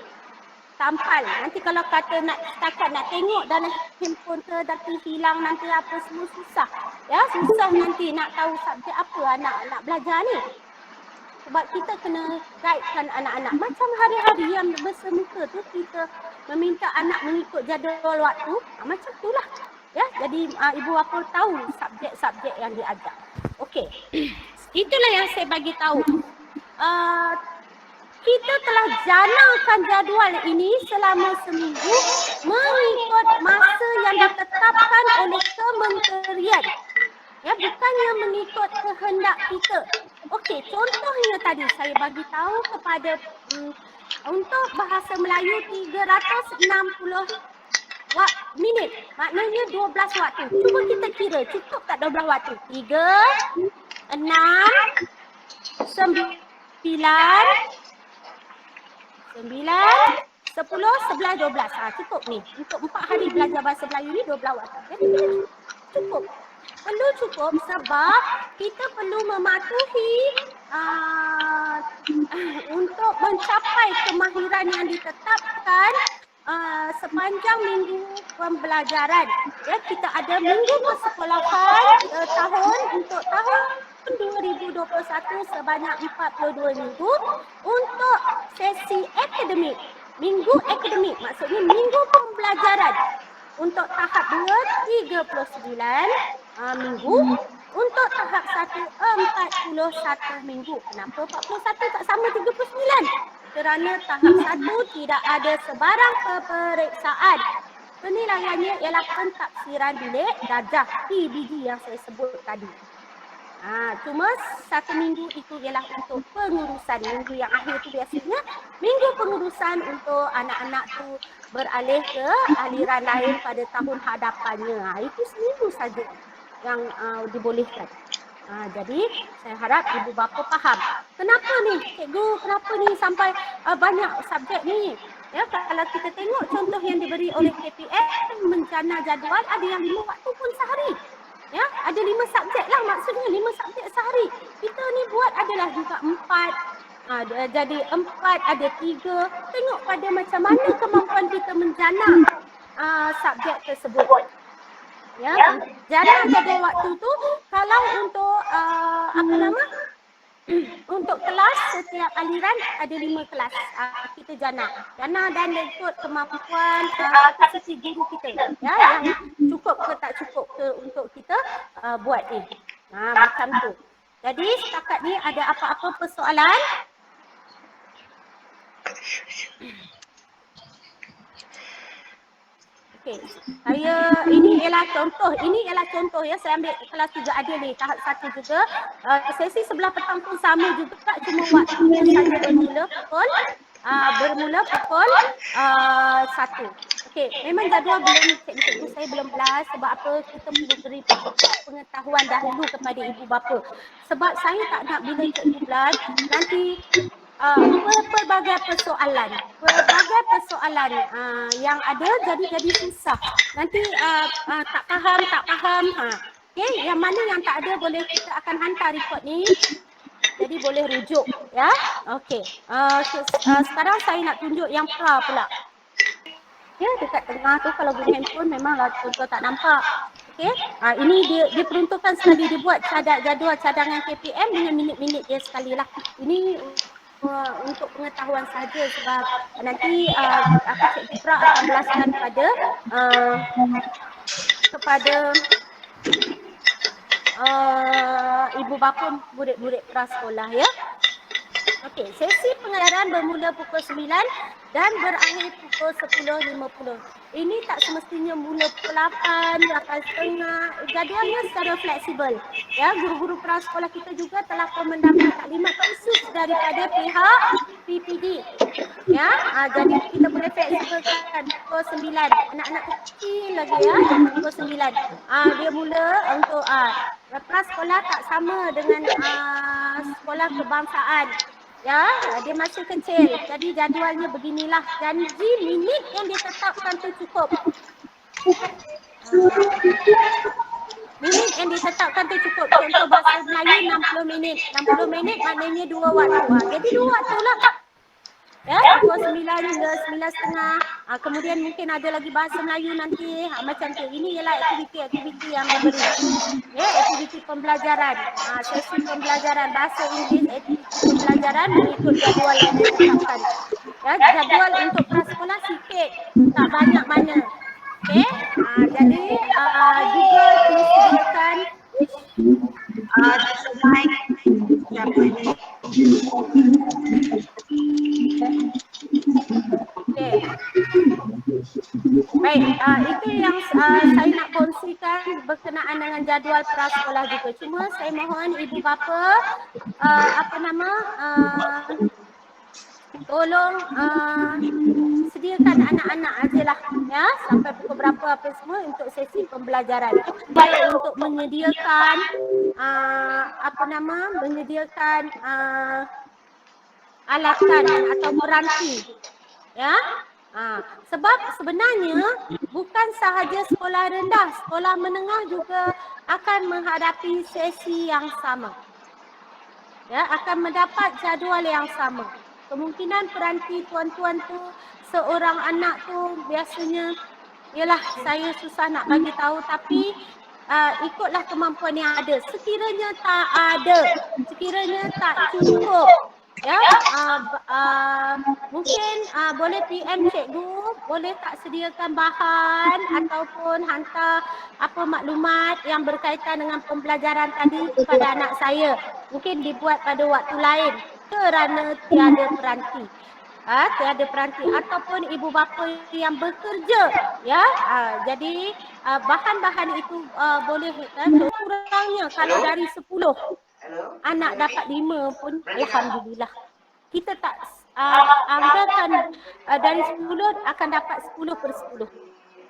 tampal. Nanti kalau kata setakat nak tengok dalam handphone ke, nanti hilang nanti apa semua susah. Ya, susah nanti nak tahu subjek apa anak nak belajar ni. Sebab kita kena guidekan anak-anak. Macam hari-hari yang bersemuka tu kita meminta anak mengikut jadual waktu. Macam itulah. Ya, jadi ibu bapa tahu subjek-subjek yang diajar. Okey. Itulah yang saya bagi tahu. Kita telah janakan jadual ini selama seminggu mengikut masa yang ditetapkan oleh kementerian. Ya, bukannya mengikut kehendak kita. Okey, contohnya tadi saya bagi tahu kepada untuk bahasa Melayu 360 minit. Maknanya 12 waktu. Cuba kita kira, cukup tak 12 waktu? 3, 6, 9, 10, 11, 12. Cukup ni. Untuk 4 hari belajar bahasa Melayu ni 12 waktu. Jadi cukup. Perlu cukup sebab kita perlu mematuhi untuk mencapai kemahiran yang ditetapkan sepanjang minggu pembelajaran. Ya, kita ada minggu persekolahan untuk tahun 2021 sebanyak 42 minggu untuk sesi akademik. Minggu akademik maksudnya minggu pembelajaran. Untuk tahap 2, 39 minggu. Untuk tahap 1, 41 minggu. Kenapa 41 tak sama 39? kerana tahap 1 tidak ada sebarang peperiksaan. Penilaiannya ialah pentafsiran bilik darjah PBD yang saya sebut tadi. Cuma 1 minggu itu ialah untuk pengurusan. Minggu yang akhir tu biasanya minggu pengurusan untuk anak-anak tu beralih ke aliran lain pada tahun hadapannya. Itu seminggu saja yang dibolehkan. Jadi saya harap ibu bapa faham. Kenapa ni cikgu, kenapa ni sampai banyak subjek ni? Ya, kalau kita tengok contoh yang diberi oleh KPM menjana jadual ada yang 5 waktu pun sehari. Ya, ada 5 subjek lah, maksudnya 5 subjek sehari. Kita ni buat adalah juga 4. Jadi 4 ada 3. Tengok pada macam mana kemampuan kita menjana subjek tersebut. Ya, jana jadual waktu tu kalau untuk untuk kelas setiap aliran ada 5 kelas kita jana dan ikut kemampuan kapasiti guru kita ya, yang cukup ke tak cukup ke untuk kita buat ni. Macam tu. Jadi setakat ni ada apa-apa persoalan? Okey, ini ialah contoh ya, saya ambil kelas 3 adil ni, tahap 1 juga. Sesi sebelah petang pun sama juga, cuma waktunya saja bermula pukul 1. Okey, memang jadual cikgu saya belum belas sebab apa kita perlu beri pengetahuan dahulu kepada ibu bapa. Sebab saya tak nak bila cikgu belas nanti pelbagai persoalan yang ada jadi susah. Nanti tak faham. Okey, yang mana yang tak ada boleh kita akan hantar report ni. Jadi boleh rujuk ya. Okey. Sekarang saya nak tunjuk yang pra pula. Ya, dekat tengah tu kalau guna handphone memanglah contoh tak nampak. Okey. Ini dia peruntukan sekali dibuat jadual cadangan KPM dengan minit-minit dia sekali lah. Ini untuk pengetahuan saja sebab nanti Cikgu Pra akan belaskan kepada ibu bapa murid-murid prasekolah ya. Okey, sesi pengajaran bermula pukul 9 dan berakhir pukul 10.50. Ini tak semestinya mula pukul 8, 8.30. Jadualnya secara fleksibel. Ya, guru-guru prasekolah kita juga telah mendapat taklimat khusus daripada pihak PPD. Ya, jadi kita boleh fleksibelkan pukul 9. Anak-anak kecil lagi ya, pukul 9. Dia mula untuk prasekolah tak sama dengan sekolah kebangsaan. Ya, dia masih kecil. Jadi jadualnya beginilah. Janji minit yang ditetapkan tu cukup. Minit yang ditetapkan tu cukup. Contoh bahasa Melayu 60 minit. 60 minit maknanya 2 waktu. Jadi 2 waktu lah. Ya, pukul 9 hingga 9.30. Kemudian mungkin ada lagi bahasa Melayu nanti. Macam tu. Ini ialah aktiviti yang diberi. Ya, aktiviti pembelajaran. Sesi pembelajaran bahasa Inggeris, aktiviti pembelajaran mengikut jadual yang ditetapkan. Ya, jadual untuk prasekolah sikit. Tak banyak mana. Okey. Jadi juga disediakan Okey. Baik, itu yang saya nak kongsikan berkenaan dengan jadual prasekolah juga. Cuma saya mohon ibu bapa tolong sediakan anak-anak ajalah ya sampai pukul berapa apa semua untuk sesi pembelajaran. Baik untuk menyediakan alatan atau peranti. Ya. Sebab sebenarnya bukan sahaja sekolah rendah, sekolah menengah juga akan menghadapi sesi yang sama. Ya, akan mendapat jadual yang sama. Kemungkinan peranti tuan-tuan tu seorang anak tu biasanya ialah saya susah nak bagi tahu tapi ikutlah kemampuan yang ada. Sekiranya tak ada, sekiranya tak cukup, ya, mungkin boleh PM cikgu, boleh tak sediakan bahan ataupun hantar apa maklumat yang berkaitan dengan pembelajaran tadi kepada anak saya. Mungkin dibuat pada waktu lain kerana tiada peranti. tiada peranti ataupun ibu bapa yang bekerja, ya. Jadi bahan-bahan itu boleh kurangnya kalau dari 10 anak dapat 5 pun alhamdulillah. Kita tak anggarkan dari 10 akan dapat 10/10.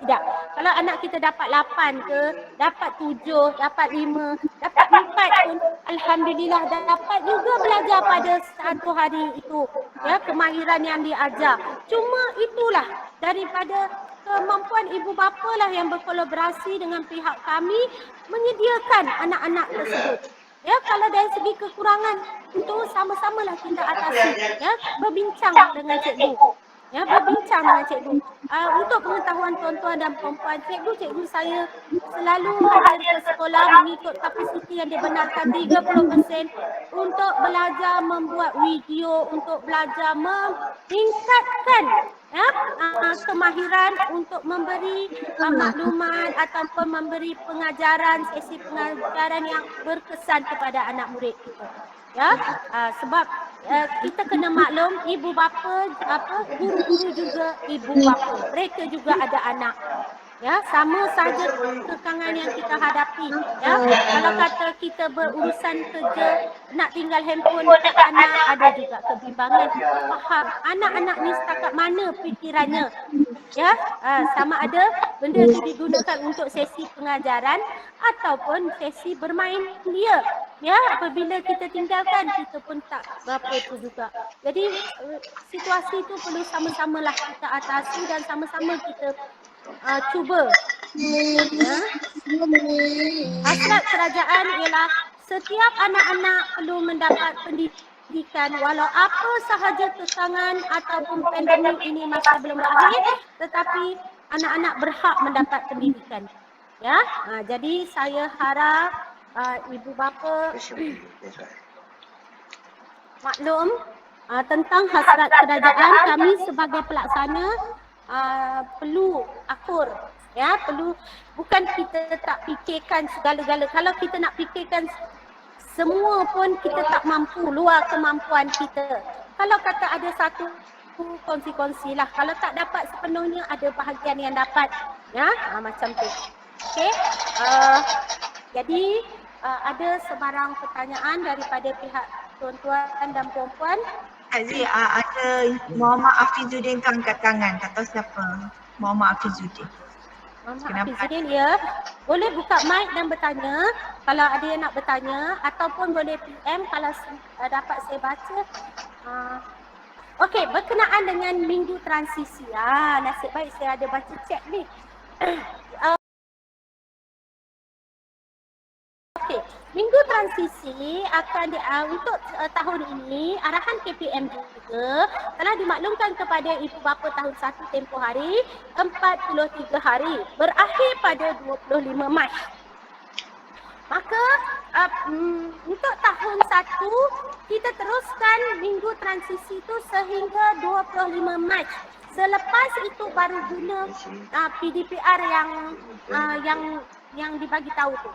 Tidak. Kalau anak kita dapat 8 ke, dapat 7, dapat 5, dapat 4 pun alhamdulillah, dapat juga belajar pada satu hari itu. Ya, kemahiran yang diajar. Cuma itulah daripada kemampuan ibu bapa lah yang berkolaborasi dengan pihak kami menyediakan anak-anak tersebut. Ya, kalau dari segi kekurangan itu sama-samalah kita atasi. Ya, berbincang dengan cikgu. Ya, berbincang dengan cikgu. Untuk pengetahuan tuan-tuan dan puan-puan, cikgu saya selalu hadir ke sekolah mengikut kapasiti yang dibenarkan 30% untuk belajar membuat video, untuk belajar meningkatkan kemahiran untuk memberi maklumat ataupun memberi pengajaran, sesi pengajaran yang berkesan kepada anak murid kita. Ya, sebab kita kena maklum ibu bapa guru-guru juga ibu bapa. Mereka juga ada anak. Ya, sama saja kekangan yang kita hadapi. Ya, kalau kata kita berurusan kerja, nak tinggal handphone dekat anak, ada juga kebimbangan. Kita faham anak-anak ni setakat mana fikirannya. Ya, sama ada benda itu digunakan untuk sesi pengajaran ataupun sesi bermain dia. Ya, apabila kita tinggalkan, kita pun tak berapa tu juga. Jadi situasi itu perlu sama-samalah kita atasi dan sama-sama kita cuba. Ya. Hasrat kerajaan ialah setiap anak-anak perlu mendapat pendidikan walau apa sahaja kekangan ataupun pandemik ini masih belum berakhir, tetapi anak-anak berhak mendapat pendidikan. Ya, jadi saya harap ibu bapa maklum tentang hasrat kerajaan. Kami sebagai pelaksana perlu akur, ya, perlu, bukan kita tak fikirkan segala-gala. Kalau kita nak fikirkan semua pun kita tak mampu, luar kemampuan kita. Kalau kata ada satu kongsi-kongsi lah, kalau tak dapat sepenuhnya ada bahagian yang dapat, ya, macam tu. Okey, jadi ada sebarang pertanyaan daripada pihak tuan-tuan dan puan-puan. Aziz, ada Muhammad Afizuddin tu angkat tangan, tak tahu siapa. Muhammad Afizuddin. Muhammad Afizuddin, ya. Boleh buka mic dan bertanya kalau ada yang nak bertanya, ataupun boleh PM kalau dapat saya baca. Okey, berkenaan dengan minggu transisi. Nasib baik saya ada baca chat ni. Okey, minggu transisi akan untuk tahun ini, arahan KPM juga telah dimaklumkan kepada ibu bapa tahun 1 tempoh hari 43 hari berakhir pada 25 Mac. Maka untuk tahun 1 kita teruskan minggu transisi itu sehingga 25 Mac. Selepas itu baru guna PDPR yang dibagi tahu tu.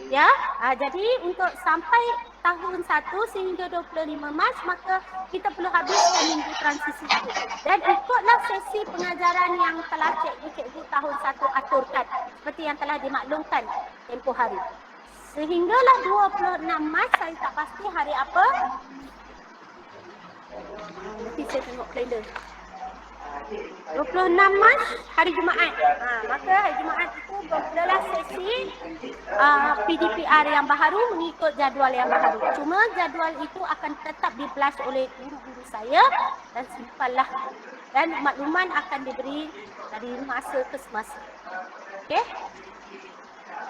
Ya, jadi untuk sampai tahun 1 sehingga 25 Mac, maka kita perlu habiskan minggu transisi itu. Dan ikutlah sesi pengajaran yang telah cikgu-cikgu tahun 1 aturkan, seperti yang telah dimaklumkan tempoh hari. Sehinggalah 26 Mac, saya tak pasti hari apa. Nanti saya tengok kalender. 26 Mac hari Jumaat. Maka hari Jumaat itu bermulalah sesi PDPR yang baru mengikut jadual yang baru. Cuma jadual itu akan tetap di-flash oleh guru-guru saya dan simpanlah. Dan makluman akan diberi dari masa ke semasa. Okey?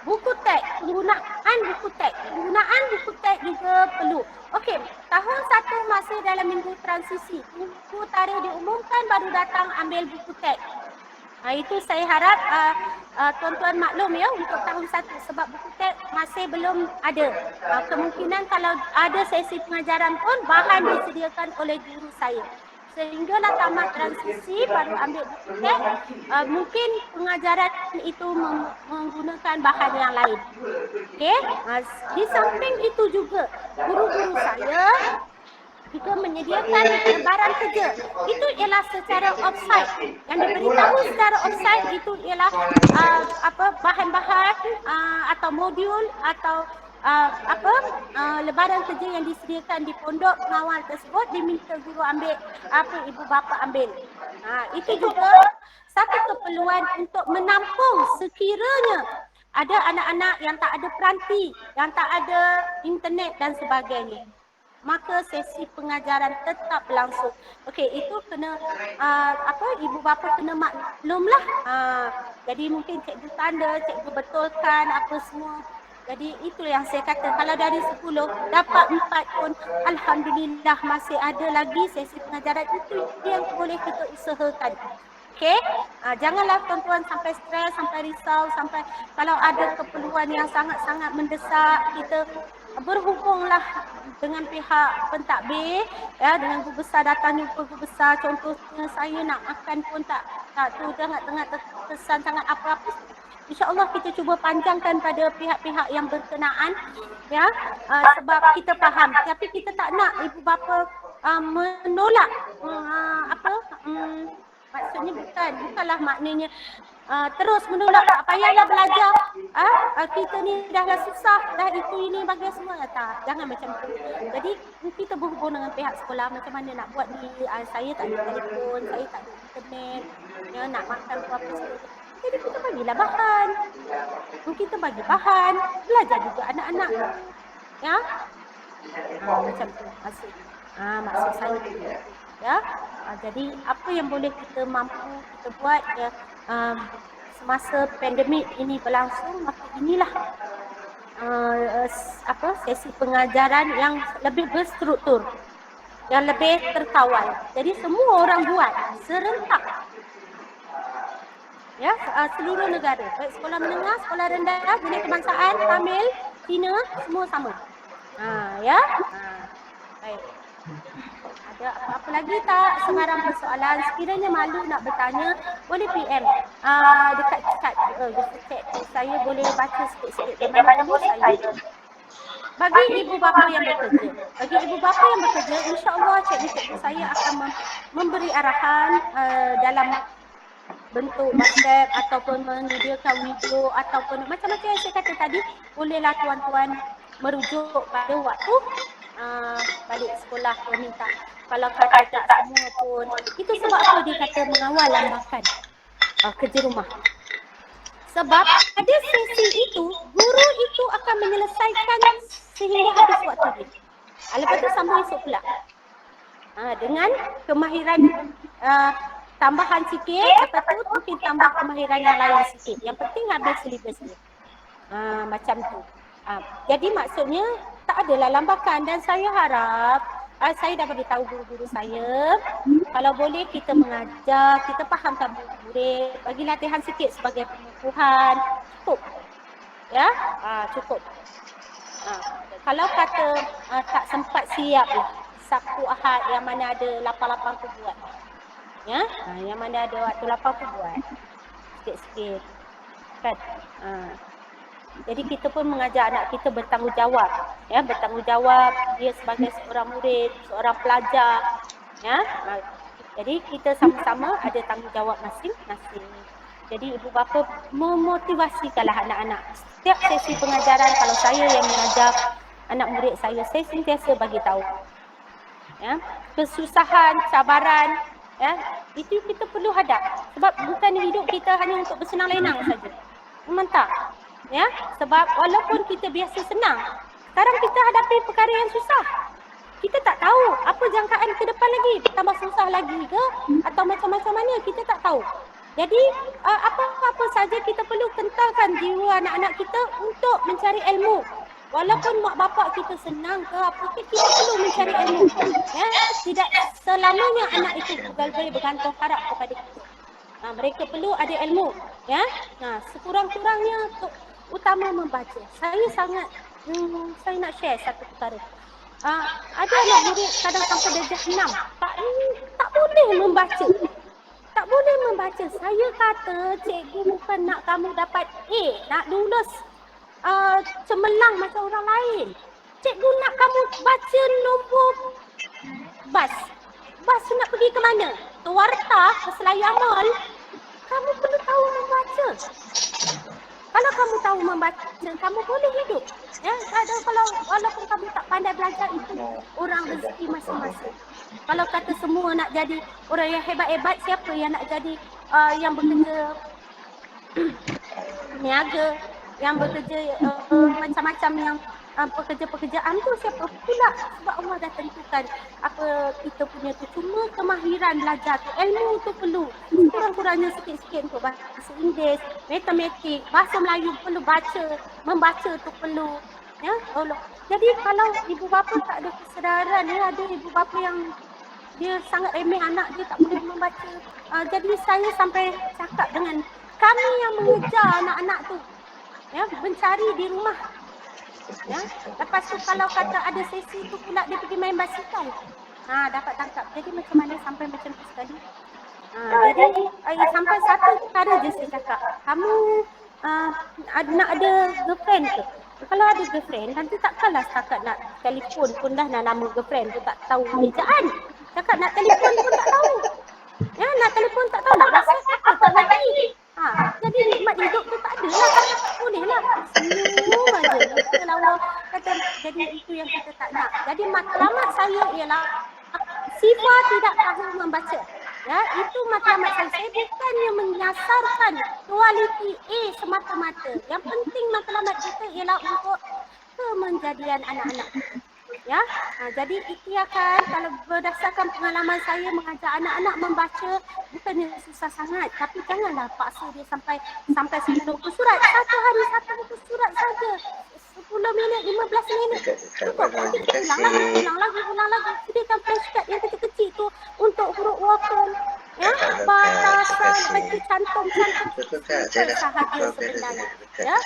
Buku teks, penggunaan buku teks. Penggunaan buku teks juga perlu. Okey, tahun 1 masih dalam minggu transisi. Tunggu tarikh diumumkan baru datang ambil buku teks. Itu saya harap tuan-tuan maklum ya untuk tahun 1 sebab buku teks masih belum ada. Kemungkinan kalau ada sesi pengajaran pun bahan disediakan oleh guru saya. Sehinggalah tamat transisi baru ambil buku teks, mungkin pengajaran itu menggunakan bahan yang lain. Okey, di samping itu juga guru-guru saya juga menyediakan lebaran kerja. Itu ialah secara offsite. Yang diberitahu secara offsite itu ialah bahan-bahan atau modul atau lebaran kerja yang disediakan di pondok pengawal tersebut, diminta guru ambil, ibu bapa ambil. Itu juga satu keperluan untuk menampung sekiranya ada anak-anak yang tak ada peranti, yang tak ada internet dan sebagainya. Maka sesi pengajaran tetap berlangsung. Okey, itu kena ibu bapa kena maklumlah. Jadi mungkin cikgu tanda, cikgu betulkan apa semua. Jadi itu yang saya kata, kalau dari 10 dapat 4 pun alhamdulillah masih ada lagi sesi pengajaran, itu yang boleh kita usahakan. Okey, janganlah tuan-tuan sampai stres, sampai risau, sampai kalau ada keperluan yang sangat-sangat mendesak, kita berhubunglah dengan pihak pentadbir, ya, dengan guru besar, datang jumpa guru besar. Contohnya saya nak makan pun tak tu, tengah terkesan sangat apa-apa. InsyaAllah kita cuba panjangkan pada pihak-pihak yang berkenaan, ya, sebab kita faham. Tapi kita tak nak ibu bapa menolak maksudnya bukanlah maknanya terus menolak, tak payahlah belajar. Kita ni dah susah, dah itu ini bagi semua. Tak, jangan macam tu. Jadi kita berhubung dengan pihak sekolah, macam mana nak buat ni, saya tak ada telefon, saya tak ada internet, ya, nak makan apa semua. Jadi kita bagilah bahan. Kita bagi bahan, belajar juga anak-anak. Ya. Macam tu maksud saya. Ya. Jadi apa yang boleh kita mampu kita buat, ya, semasa pandemik ini berlangsung, maka inilah sesi pengajaran yang lebih berstruktur, yang lebih terkawal. Jadi semua orang buat serentak. Ya, seluruh negara, baik sekolah menengah, sekolah rendah, jenis kebangsaan, Tamil, Cina, semua sama. Ya. Baik. Ada apa-apa lagi tak? Sebarang persoalan, sekiranya malu nak bertanya, boleh PM. Dekat chat saya boleh baca sikit-sikit gambar saya. Bagi ibu bapa yang bekerja, insya-Allah cikgu saya akan memberi arahan dalam bentuk WhatsApp ataupun menyediakan video ataupun macam-macam yang saya kata tadi. Bolehlah tuan-tuan merujuk pada waktu balik sekolah yang minta. Kalau kata tak semua pun, itu sebab apa dia kata mengawal lambakan kerja rumah. Sebab pada sesi itu, guru itu akan menyelesaikan sehingga habis waktu dia. Lepas tu sambung esok pula. Dengan kemahiran tambahan sikit, lepas tu mungkin tambah kemahiran yang lain sikit. Yang penting habis silibus dia. Macam tu. Jadi maksudnya tak adalah lambakan, dan saya harap saya dah beritahu guru-guru saya, kalau boleh kita mengajar, kita fahamkan murid, bagi latihan sikit sebagai pengukuhan, cukup. Ya, cukup. Kalau kata tak sempat siap lah, Sabtu Ahad yang mana ada lapang-lapang tu buat. Ya, yang mana ada waktu lapang tu buat. Sikit-sikit. Kan? Jadi kita pun mengajar anak kita bertanggungjawab, ya, bertanggungjawab dia sebagai seorang murid, seorang pelajar, ya. Jadi kita sama-sama ada tanggungjawab masing-masing. Jadi ibu bapa memotivasikanlah anak-anak. Setiap sesi pengajaran, kalau saya yang mengajar anak murid saya sentiasa bagi tahu. Ya, kesusahan, cabaran, ya, itu kita perlu hadap. Sebab bukan hidup kita hanya untuk bersenang lenang saja. Memang tak. Ya, sebab walaupun kita biasa senang, sekarang kita hadapi perkara yang susah. Kita tak tahu apa jangkaan ke depan lagi, tambah susah lagi ke atau macam-macam mana, kita tak tahu. Jadi apa-apa saja kita perlu kentalkan jiwa anak-anak kita untuk mencari ilmu. Walaupun mak bapak kita senang ke apa ke, kita perlu mencari ilmu. Ya, tidak selamanya anak itu boleh bergantung harap kepada kita. Mereka perlu ada ilmu, ya. Sekurang-kurangnya utama membaca. Saya nak share satu perkara. Ada anak murid kadang sampai darjah 6 tak boleh membaca. Tak boleh membaca. Saya kata, cikgu bukan nak kamu dapat A, nak lulus cemerlang macam orang lain. Cikgu nak kamu baca nombor bas. Bas tu nak pergi ke mana? Ke Warta, ke Selayar Mall. Kamu perlu tahu membaca. Kalau kamu tahu membaca, kamu boleh hidup. Ya, kalau walaupun kamu tak pandai belajar, itu orang rezeki masing-masing. Kalau kata semua nak jadi orang yang hebat-hebat, siapa yang nak jadi yang bekerja niaga, yang bekerja macam-macam yang pekerja-pekerjaan tu, siapa pula? Sebab Allah dah tentukan apa kita punya tu. Cuma kemahiran belajar tu, ilmu tu perlu. Kurang-kurangnya sikit-sikit untuk bahasa Inggeris, matematik, bahasa Melayu perlu baca, membaca tu perlu. Ya, Allah. Jadi kalau ibu bapa tak ada kesedaran, ya, ada ibu bapa yang dia sangat remeh anak dia tak boleh membaca. Jadi saya sampai cakap dengan kami yang mengejar anak-anak tu, ya, mencari di rumah. Ya, lepas tu kalau kata ada sesi tu pula dia pergi main basikal. Dapat tangkap. Jadi macam mana sampai macam tu sekali? Jadi sampai satu perkara je saya cakap, kamu nak ada girlfriend ke? Kalau ada girlfriend, nanti takkanlah setakat nak telefon pun dah nama girlfriend tu tak tahu ejaan. Cakap nak telefon pun tak tahu. Ya, nak telefon tak tahu, nak WhatsApp tak ngerti. Jadi nikmat hidup tu tak ada lah. Boleh lah. Senyum aja. Kalau kata, jadi itu yang kita tak nak. Jadi matlamat saya ialah Sifa tidak tahu membaca. Ya, itu matlamat saya. Saya bukannya menyasarkan kualiti A semata-mata. Yang penting matlamat kita ialah untuk kemenjadian anak-anak. Ya, jadi ikhtiarkan kalau berdasarkan pengalaman saya mengajar anak-anak membaca bukannya susah sangat, tapi janganlah paksa dia sampai 10 buku surat. Satu hari satu buku surat saja. 10 minit, 15 minit. Cukup, nanti ulang lagi. Sediakan flashcard yang kecil-kecil tu untuk huruf wakil. Ya, batasan, baca cantum-cantum sahaja sebenarnya. Ya,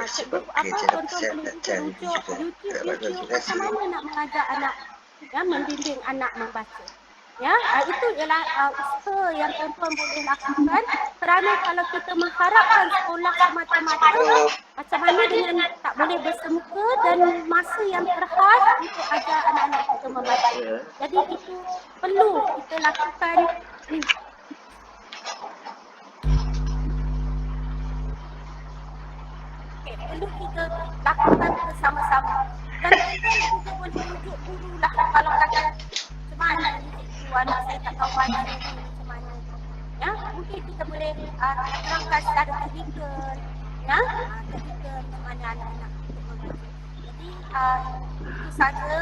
cikgu tuan-tuan boleh rujuk YouTube macam mana nak mengajar anak, ya, membimbing anak membaca. Ya, itu ialah usaha yang tuan-tuan boleh lakukan, kerana kalau kita mengharapkan sekolah semata-mata, macam mana dengan tak boleh bersemuka dan masa yang terhad untuk ajar anak-anak kita membaca. Jadi itu perlu kita lakukan. Perlu kita lakukan bersama-sama. Dan kita juga boleh rujuk guru lah kalau kata macam mana cikgu anak saya tak tahu baca macam mana. Ya, mungkin kita boleh terangkan secara teknikal, ya, teknikal macam mana anak-anak untuk membaca. Jadi itu saja.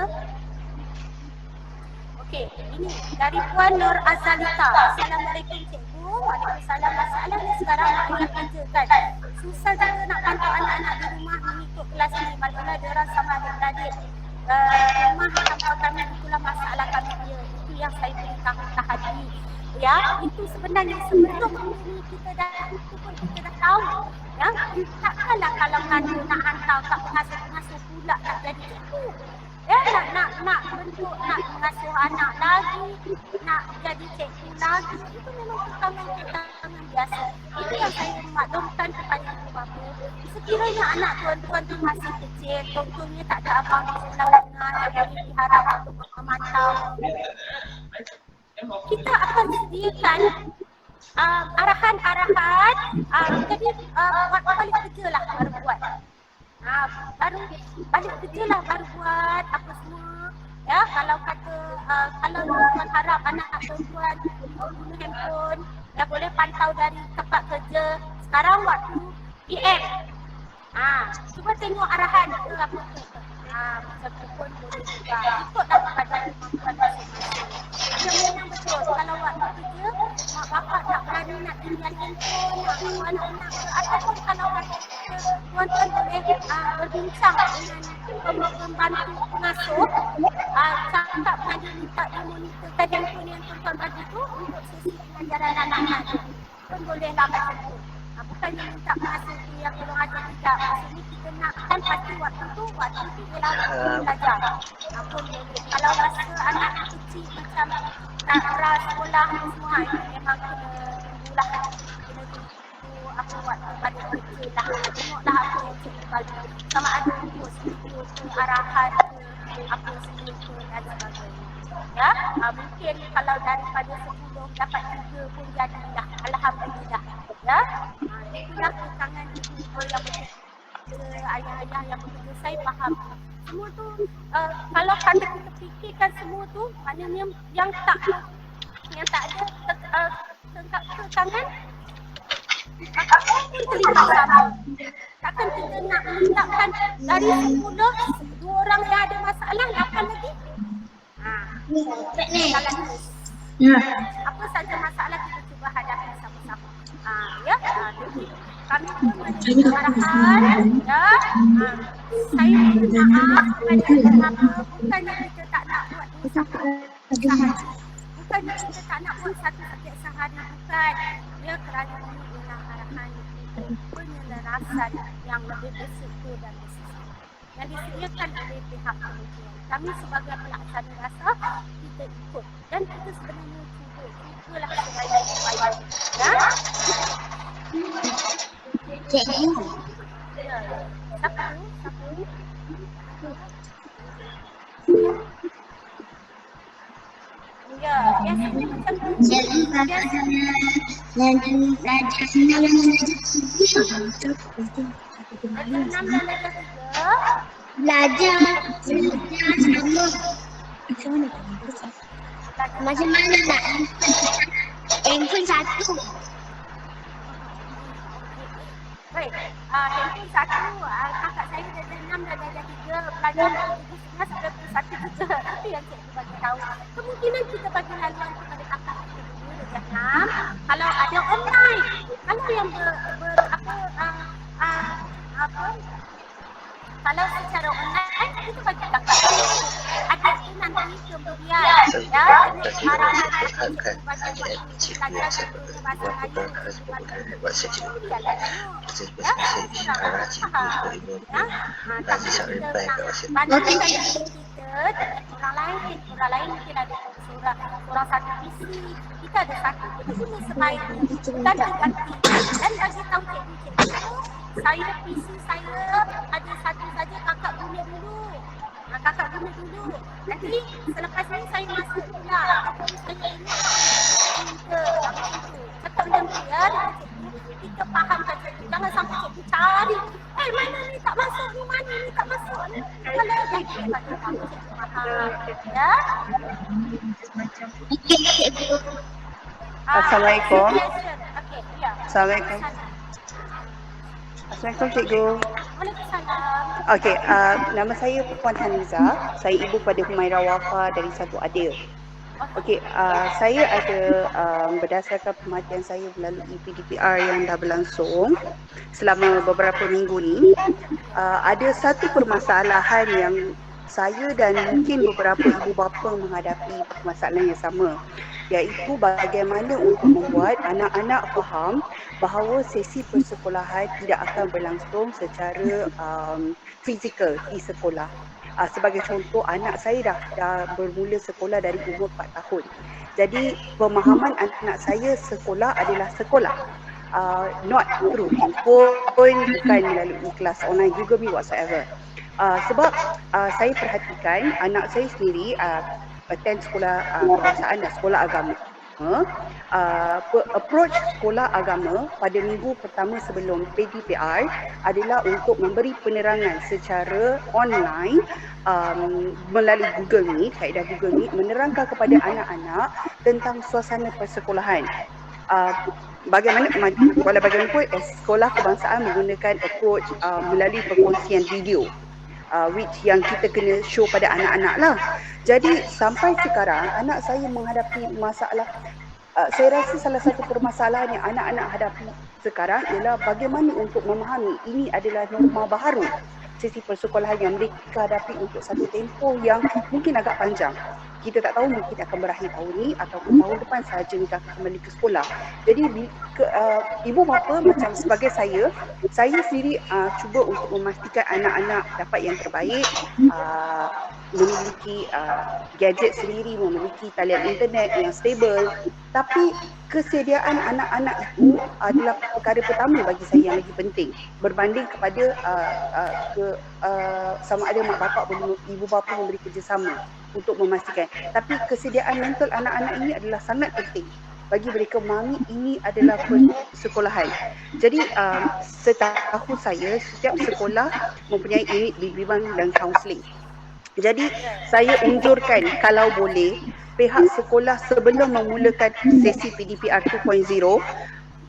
Okey, ini dari Puan Nur Azalita. Assalamualaikum cikgu. Waalaikumsalam. Masalahnya sekarang nak ayah kerjakan. Susah juga nak pantau anak-anak di rumah mengikut kelas ni. Malah dia orang sama adik-beradik. Rumah tanpa kami, itulah masalah kami dia. Itu yang saya beritahu tahadi. Ya, itu sebenarnya sebelum ini kita dah, itu pun kita dah tahu. Ya, takkanlah kalau kata nak hantar kat pengasuh-pengasuh pula nak jadi cikgu. Ya, nak bentuk, nak mengasuh anak lagi, nak jadi cikgu lagi. Itu memang pertangan biasa. Itu yang saya maklumkan kepada ibu bapa. Sekiranya anak tuan-tuan tu masih kecil, contohnya tak ada abang di sebelah tengah yang boleh diharap untuk memantau, kita akan sediakan arahan-arahan. Jadi waktu balik kerja lah baru buat. Baru balik kerja lah baru buat apa semua. Ya, kalau kata kalau tuan harap anak perempuan guna handphone, ya boleh pantau dari tempat kerja. Sekarang waktu PM. Cuba tengok arahan ke apa ke. Macam tu pun boleh juga. Ikutlah kepada kemampuan masing-masing. Yang memang betul, kalau waktu kerja, mak bapak tak berani nak tinggal handphone, nak bawa anak-anak ke, ataupun kalau tuan-tuan boleh berbincang dengan pembantu pengasuh, cakap pada minta dimonitorkan handphone yang tuan-tuan bagi tu untuk sesi pengajaran anak-anak tu. Pun bolehlah macam tu. Bukannya minta pengasuh tu yang tolong ajar tidak. Maksudnya kita nakkan pasti waktu tu ialah waktu belajar. Pun boleh. Kalau rasa anak kecil macam tak beras sekolah semua, itu memang kena tunggulah. Kena tunggu apa waktu pada kecil lah. Tengoklah apa yang cikgu bagi. Sama ada ikut arahan ke apa semua ke dan sebagainya. ya. Mungkin kalau daripada 10 dapat 3 pun jadilah, alhamdulillah, ya. Itulah kekangan ibu-ibu yang bekerja, ayah-ayah yang bekerja. Saya faham semua tu, kalau kata kita fikirkan semua tu, maknanya yang tak ada kekangan, pun terlibat sama. Takkan kita nak menetapkan dari semula 2 orang yang ada masalah, 8 lagi. Apa saja masalah kita cuba hadapi sama-sama. Ya, jadi kami pun menjadi arahan, ya. Saya minta maaf kepada apa, bukannya kita tak nak buat usaha, bukannya kita tak nak buat satu subjek sehari, bukan. Ya, kerana ini adalah arahan untuk penyelarasan yang lebih berstruktur dan bersistem yang disediakan oleh pihak kementerian. Kami sebagai pelaksana rasa, kita ikut dan kita sebenarnya cubalah sebaik upaya. Ya? Cikgu. Siapa? Ya, biasanya macam tu. Belajar macam mana nak handphone satu. Baik, handphone satu, kakak saya darjah 6 dan darjah 3, pelajar 7.5 sampai 1 juga. Itu yang cikgu bagi tahu. Kemungkinan kita bagi laluan kepada kakak kita dulu darjah 6. Kalau ada online, kalau yang kalau secara online, kita bagi kakak ada itu nanti kemudian, ya, arahan lihatkan ayat cikgu yang seperti bahasa arah cikgu bagi saya reply ke WhatsApp. Orang lain mungkin ada orang satu PC, kita ada satu. Kita guna sebaiknya ganti-ganti dan bagi tahu cikgu, saya PC saya ada satu saja, kakak guna dulu. Nanti selepas ni saya masuk pula. Ataupun saya ingat cakap macam tu, ya, dengan cikgu. Kita fahamkan cikgu. Jangan sampai cikgu cari. Mana ni tak masuk ni, mana ni tak masuk ni. Kalau dah kita bagi tahu cikgu faham. Ya. Assalamualaikum. Okey, ya. Assalamualaikum. Assalamualaikum cikgu. Waalaikumsalam. Okey, nama saya Puan Haniza. Saya ibu pada Humaira Wafa dari satu Adil. Okey, saya ada berdasarkan pemerhatian saya melalui PDPR yang dah berlangsung selama beberapa minggu ni, ada satu permasalahan yang saya dan mungkin beberapa ibu bapa menghadapi permasalahan yang sama, iaitu bagaimana untuk membuat anak-anak faham bahawa sesi persekolahan tidak akan berlangsung secara fizikal di sekolah. Sebagai contoh, anak saya dah bermula sekolah dari umur 4 tahun. Jadi pemahaman anak saya sekolah adalah sekolah. Not through handphone, bukan melalui kelas online, Google Meet, whatsoever. Sebab saya perhatikan anak saya sendiri attend sekolah kebangsaan dan sekolah agama. Approach sekolah agama pada minggu pertama sebelum PDPR adalah untuk memberi penerangan secara online melalui Google Meet, kaedah Google Meet, menerangkan kepada anak-anak tentang suasana persekolahan. Bagaimanapun sekolah kebangsaan menggunakan approach melalui perkongsian video, which yang kita kena show pada anak-anak lah. Jadi sampai sekarang anak saya menghadapi masalah. Saya rasa salah satu permasalahan yang anak-anak hadapi sekarang ialah bagaimana untuk memahami ini adalah norma baharu sesi persekolahan yang mereka hadapi untuk satu tempoh yang mungkin agak panjang. Kita tak tahu mungkin akan berakhir tahun ni ataupun tahun depan sahaja mereka akan kembali ke sekolah. Jadi ibu bapa macam sebagai saya sendiri cuba untuk memastikan anak-anak dapat yang terbaik, memiliki gadget sendiri, memiliki talian internet yang stable, tapi kesediaan anak-anak itu adalah perkara pertama bagi saya yang lagi penting berbanding kepada sama ada mak bapak boleh, ibu bapa memberi kerjasama untuk memastikan. Tapi kesediaan mental anak-anak ini adalah sangat penting bagi mereka memahami ini adalah persekolahan. Jadi setahu saya setiap sekolah mempunyai unit bimbingan dan kaunseling. Jadi saya anjurkan kalau boleh pihak sekolah sebelum memulakan sesi PDPR 2.0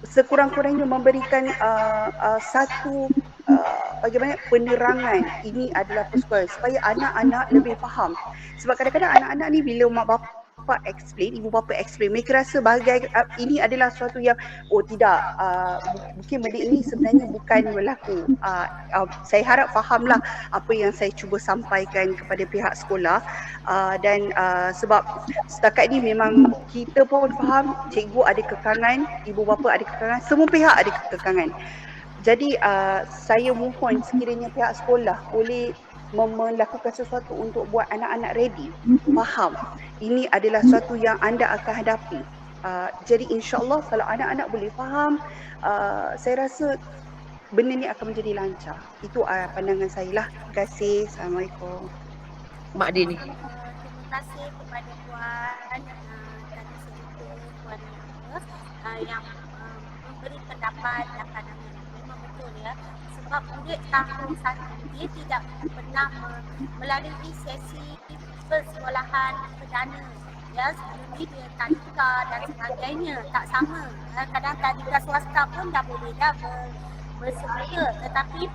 sekurang-kurangnya memberikan satu bagaimana penerangan ini adalah persekolahan supaya anak-anak lebih faham. Sebab kadang-kadang anak-anak ni bila mak bapak explain, ibu bapa explain, mereka rasa bahagia ini adalah sesuatu yang tidak, mungkin benda ini sebenarnya bukan berlaku. Saya harap fahamlah apa yang saya cuba sampaikan kepada pihak sekolah, dan sebab setakat ini memang kita pun faham cikgu ada kekangan, ibu bapa ada kekangan, semua pihak ada kekangan. Jadi saya mohon sekiranya pihak sekolah boleh melakukan sesuatu untuk buat anak-anak ready, faham ini adalah sesuatu yang anda akan hadapi. Jadi insyaAllah kalau anak-anak boleh faham, saya rasa benda ni akan menjadi lancar. Itu pandangan saya lah. Terima kasih. Assalamualaikum. Mak Dini. Terima kasih kepada Puan tadi cerita Puan yang memberi pendapat dan pandangan. Memang betul ya. Sebab murid tahun 1 dia tidak pernah melalui sesi persekolahan perdana. Ya, sebelum ni dia tadika dan sebagainya. Tak sama. Kadang tadika swasta pun dah boleh dah bersedia. Tetapi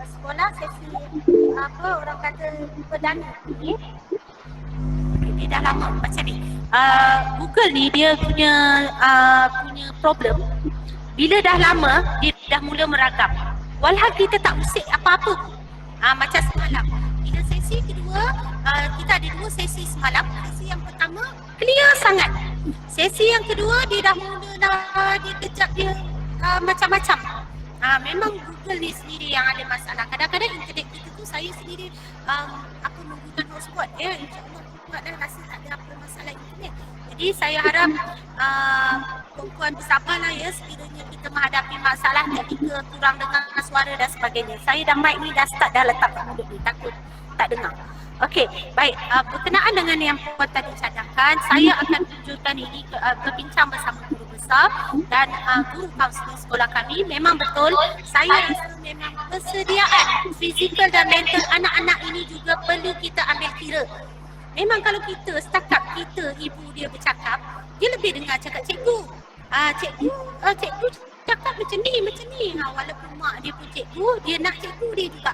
sekolah sesi orang kata perdana ni dia dah lama macam ni. Google ni dia punya problem. Bila dah lama dia dah mula meragam. Walhal kita tak usik apa-apa. Macam semalam. Bila sesi kedua, kita ada 2 sesi semalam. Sesi yang pertama clear sangat. Sesi yang kedua dia dah mula dia kejap dia macam-macam. Memang Google ni sendiri yang ada masalah. Kadang-kadang internet kita tu saya sendiri menggunakan hotspot. InsyaAllah buat dah rasa tak ada apa masalah internet. Jadi saya harap perempuan bersabarlah ya sekiranya kita menghadapi masalah ketika kurang dengar suara dan sebagainya. Saya dah mic ni dah start dah letak kat mulut ni, takut tak dengar. Okey, baik. Berkenaan dengan yang Puan tadi cadangkan, saya akan tunjukkan ini berbincang bersama guru besar dan guru kaunseling sekolah kami. Memang betul, saya rasa memang persediaan fizikal dan mental anak-anak ini juga perlu kita ambil kira. Memang kalau kita, setakat kita, ibu dia bercakap, dia lebih dengar cakap cikgu. Cikgu cakap macam ni. Walaupun mak dia pun cikgu, dia nak cikgu dia juga.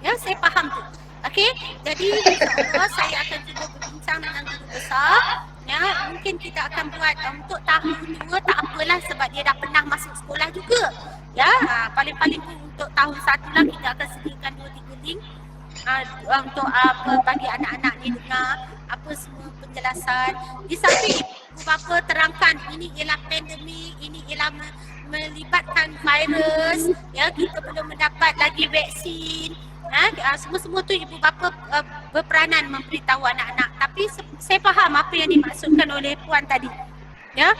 Ya, saya faham tu. Okey, jadi insyaAllah saya akan cuba berbincang dengan guru besar. Ya, mungkin kita akan buat untuk tahun 2 tak apalah sebab dia dah pernah masuk sekolah juga. Ya, paling-paling pun untuk tahun 1 lah kita akan sediakan 2-3 link. Untuk bagi anak-anak ni dengar apa semua penjelasan. Di samping ibu bapa terangkan ini ialah pandemik, ini ialah melibatkan virus, ya, kita belum mendapat lagi vaksin. Semua-semua tu ibu bapa berperanan memberitahu anak-anak. Tapi saya faham apa yang dimaksudkan oleh Puan tadi. Ya,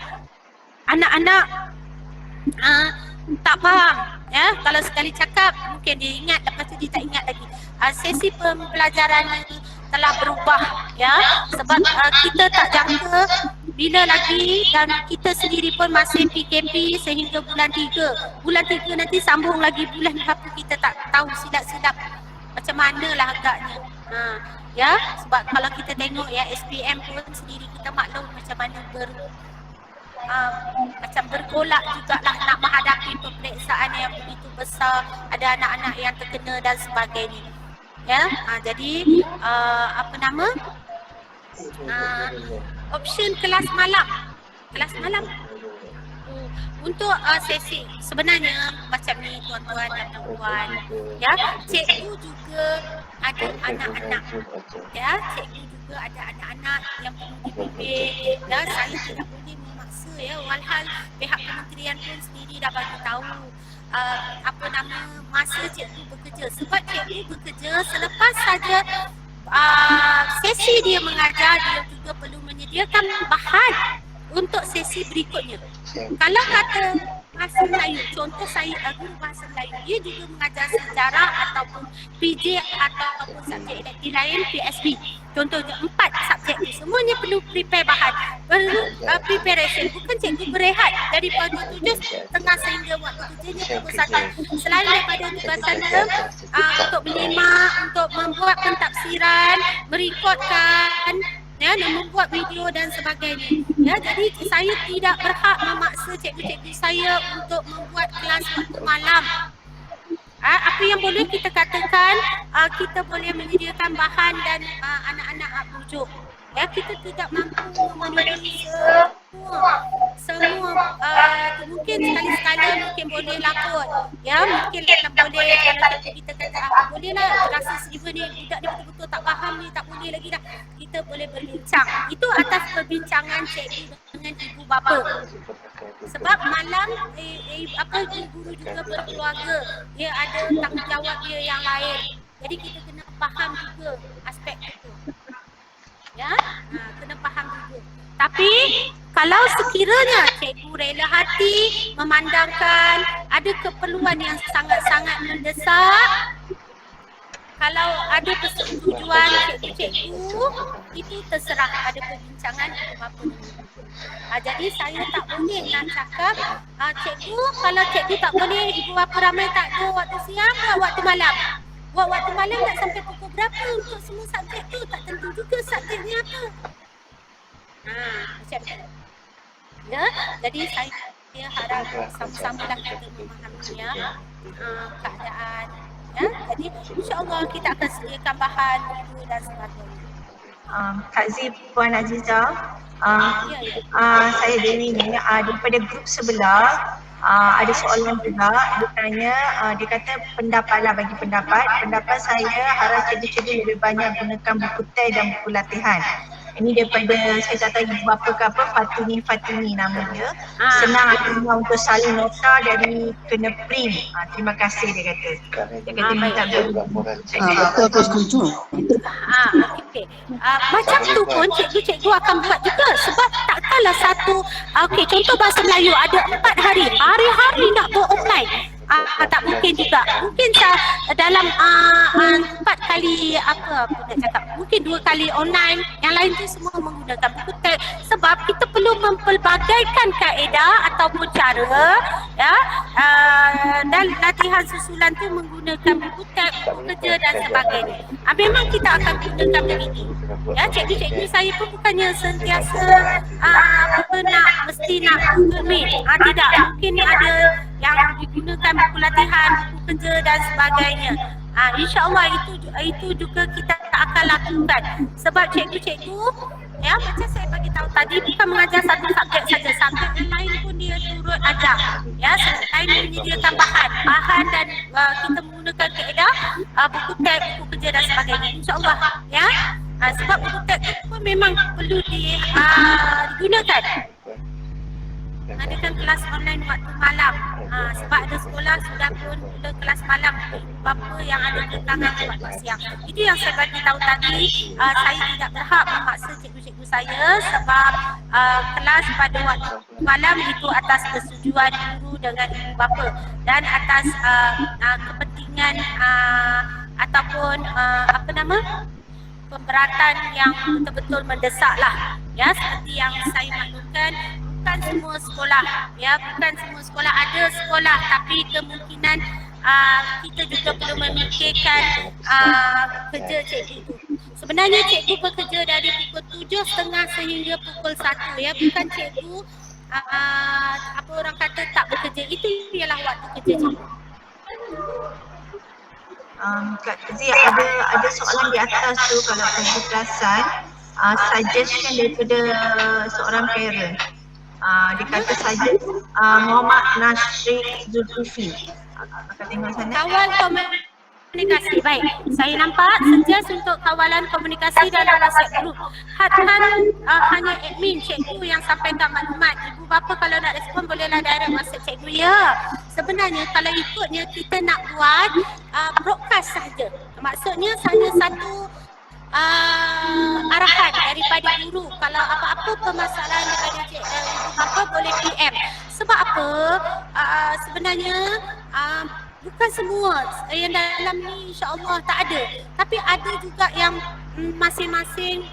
anak-anak tak faham. Ya, kalau sekali cakap mungkin dia ingat, lepas tu dia tak ingat lagi. Sesi pembelajaran ini telah berubah, ya, sebab kita tak jangka bila lagi dan kita sendiri pun masih PKP sehingga bulan 3. Bulan 3 nanti sambung lagi bulan berapa kita tak tahu silap-silap macam manalah agaknya. Ya, sebab kalau kita tengok ya SPM pun sendiri kita maklum macam mana macam bergolak jugalah nak menghadapi peperiksaan yang begitu besar, ada anak-anak yang terkena dan sebagainya. Ya, jadi option kelas malam. Kelas malam untuk sesi sebenarnya macam ni tuan-tuan dan puan, ya, cikgu juga ada anak-anak. Ya, cikgu juga ada anak-anak yang perlu dibimbing. Ya, saya tidak boleh memaksa ya, walhal pihak kementerian pun sendiri dah bagi tahu masa cikgu bekerja. Sebab cikgu bekerja selepas saja sesi dia mengajar, dia juga perlu menyediakan bahan untuk sesi berikutnya. Kalau kata bahasa Melayu, contoh saya guru bahasa Melayu, dia juga mengajar sejarah ataupun PJ ataupun subjek elektif lain, PSB. Contohnya 4 subjek ni semuanya perlu prepare bahan, perlu preparation. Bukan cikgu berehat dari pukul 7.30 sehingga waktu kerjanya pukul 1. Selain daripada tugasan dia untuk menyimak, untuk membuat pentafsiran, merekodkan, ya, dan membuat video dan sebagainya. Ya, jadi saya tidak berhak memaksa cikgu-cikgu saya untuk membuat kelas waktu malam. Apa yang boleh kita katakan, kita boleh menyediakan bahan dan anak-anak rujuk. Ya, kita tidak mampu memenuhi semua mungkin sekali-sekala mungkin boleh lakut. Ya, mungkin boleh kalau kita kata bolehlah rasa Steven ni budak ni betul-betul tak faham ni, tak boleh lagi dah. Kita boleh berbincang. Itu atas perbincangan cikgu dengan ibu bapa. Sebab malam guru juga berkeluarga. Dia ada tanggungjawab dia yang lain. Jadi kita kena faham juga aspek itu. Ya, kena faham juga. Tapi kalau sekiranya cikgu rela hati memandangkan ada keperluan yang sangat-sangat mendesak, kalau ada persetujuan cikgu-cikgu, itu terserah ada perbincangan ibu bapa. Jadi saya tak boleh nak cakap, cikgu, kalau cikgu tak boleh, ibu bapa ramai tak ada waktu siang, buat waktu malam. Buat waktu malam nak sampai pukul berapa untuk semua subjek tu? Tak tentu juga subjeknya apa. Macam tu. Ya, jadi saya harap sama-sama lah kita memahami keadaan. Ya, jadi insya-Allah kita akan sediakan bahan video dan sebagainya. Kak Zee, Puan Azizah, saya Dewi ni daripada grup sebelah ada soalan juga. Dia tanya, dia kata pendapatlah, bagi pendapat saya harap cikgu-cikgu lebih banyak gunakan buku teks dan buku latihan. Ini daripada, saya tak tahu ibu bapa ke apa, Fatini nama dia. Senang untuk salin nota dari kena print. Terima kasih dia kata. Dia kata minta betul, aku setuju. Okey. Macam tu pun cikgu-cikgu akan buat juga, sebab takkanlah satu, contoh bahasa Melayu ada 4 hari, hari-hari nak buat online. Tak mungkin juga. Mungkin dalam 4 kali apa nak cakap, mungkin 2 kali online, yang lain tu semua menggunakan buku teks. Sebab kita perlu mempelbagaikan kaedah ataupun cara, ya, dan latihan susulan tu menggunakan buku teks, buku kerja dan sebagainya. Memang kita akan gunakan begitu. Ya, cikgu-cikgu saya pun bukannya sentiasa mesti nak Google Meet. Tidak, mungkin ni ada yang digunakan buku latihan, buku kerja dan sebagainya. InsyaAllah itu juga kita akan lakukan. Sebab cikgu-cikgu, ya, macam saya bagi tahu tadi, bukan mengajar satu subjek saja, subjek lain pun dia turut ajar. Ya, selain menyediakan bahan dan kita menggunakan kaedah, buku teks, buku kerja dan sebagainya. InsyaAllah, ya. Sebab buku teks pun memang perlu digunakan. Adakan kelas online waktu malam. Sebab ada sekolah sudah pun ada kelas malam, bapa yang ada kekangan waktu siang. Itu yang saya bagi tahu tadi. Saya tidak berhak memaksa cikgu-cikgu saya, sebab kelas pada waktu malam itu atas persetujuan guru dengan ibu bapa dan atas kepentingan ataupun pemberatan yang betul-betul mendesak lah. Ya, seperti yang saya maklumkan, bukan semua sekolah, ya, bukan semua sekolah, ada sekolah, tapi kemungkinan kita juga perlu memikirkan kerja cikgu itu. Sebenarnya cikgu bekerja dari pukul 7.30 sehingga pukul 1, ya, bukan cikgu apa orang kata tak bekerja, itu ialah waktu kerja cikgu. Kak Zee, ada soalan di atas tu kalau penjelasan, suggestion daripada seorang parent. Dia kata saja Muhammad Nasri Zulkifli. Kakak tengok sana. Kawal komunikasi. Baik, saya nampak suggest untuk kawalan komunikasi dalam WhatsApp group. Hanya admin cikgu yang sampaikan maklumat. Ibu bapa kalau nak respon bolehlah direct WhatsApp cikgu. Ya, sebenarnya kalau ikutnya kita nak buat broadcast sahaja. Maksudnya hanya satu arahan daripada guru. Kalau apa-apa permasalahan daripada ibu bapa boleh PM. Sebab apa? Sebenarnya bukan semua yang dalam ni insya-Allah tak ada. Tapi ada juga yang masing-masing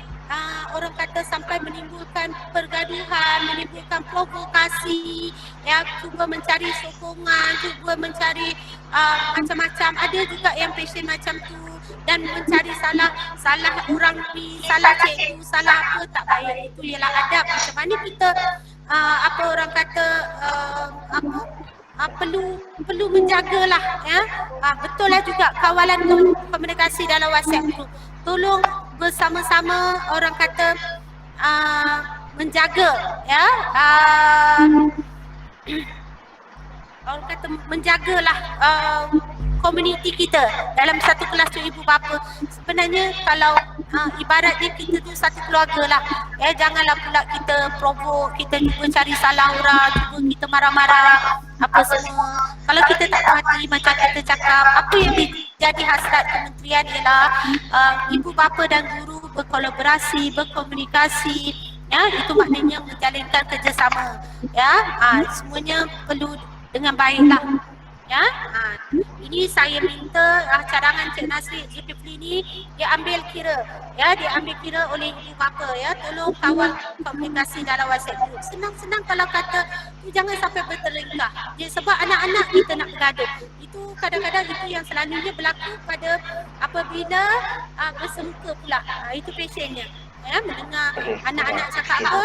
orang kata sampai menimbulkan pergaduhan, menimbulkan provokasi, ya, cuba mencari sokongan, cuba mencari macam-macam. Ada juga yang passion macam tu dan mencari salah orang ni, salah cikgu, salah apa, tak baik. Itu ialah adab. Macam mana kita apa orang kata perlu menjagalah, ya. Betul lah juga kawalan komunikasi dalam WhatsApp tu. Tolong bersama-sama orang kata menjaga, ya. Orang kata menjagalah komuniti kita dalam satu kelas tu ibu bapa. Sebenarnya kalau ibaratnya kita tu satu keluarga lah, ya. Janganlah pula kita provoke, kita cuba cari salah orang, cuba kita marah-marah apa semua. Kalau kita tak hati macam kita cakap, apa yang jadi hasrat kementerian ialah ibu bapa dan guru berkolaborasi, berkomunikasi, ya. Itu maknanya menjalinkan kerjasama, ya. Semuanya perlu dengan baiklah, ya. Ini saya minta cadangan Cik Nasri Zulkifli ni dia ambil kira, ya, dia ambil kira oleh ibu bapa, ya. Tolong kawal komunikasi dalam WhatsApp group. Senang-senang kalau kata jangan sampai bertelingkah. Ya, sebab anak-anak kita nak bergaduh. Itu kadang-kadang itu yang selalunya berlaku pada apabila bersemuka pula. Itu passionnya. Ya, mendengar anak-anak cakap apa,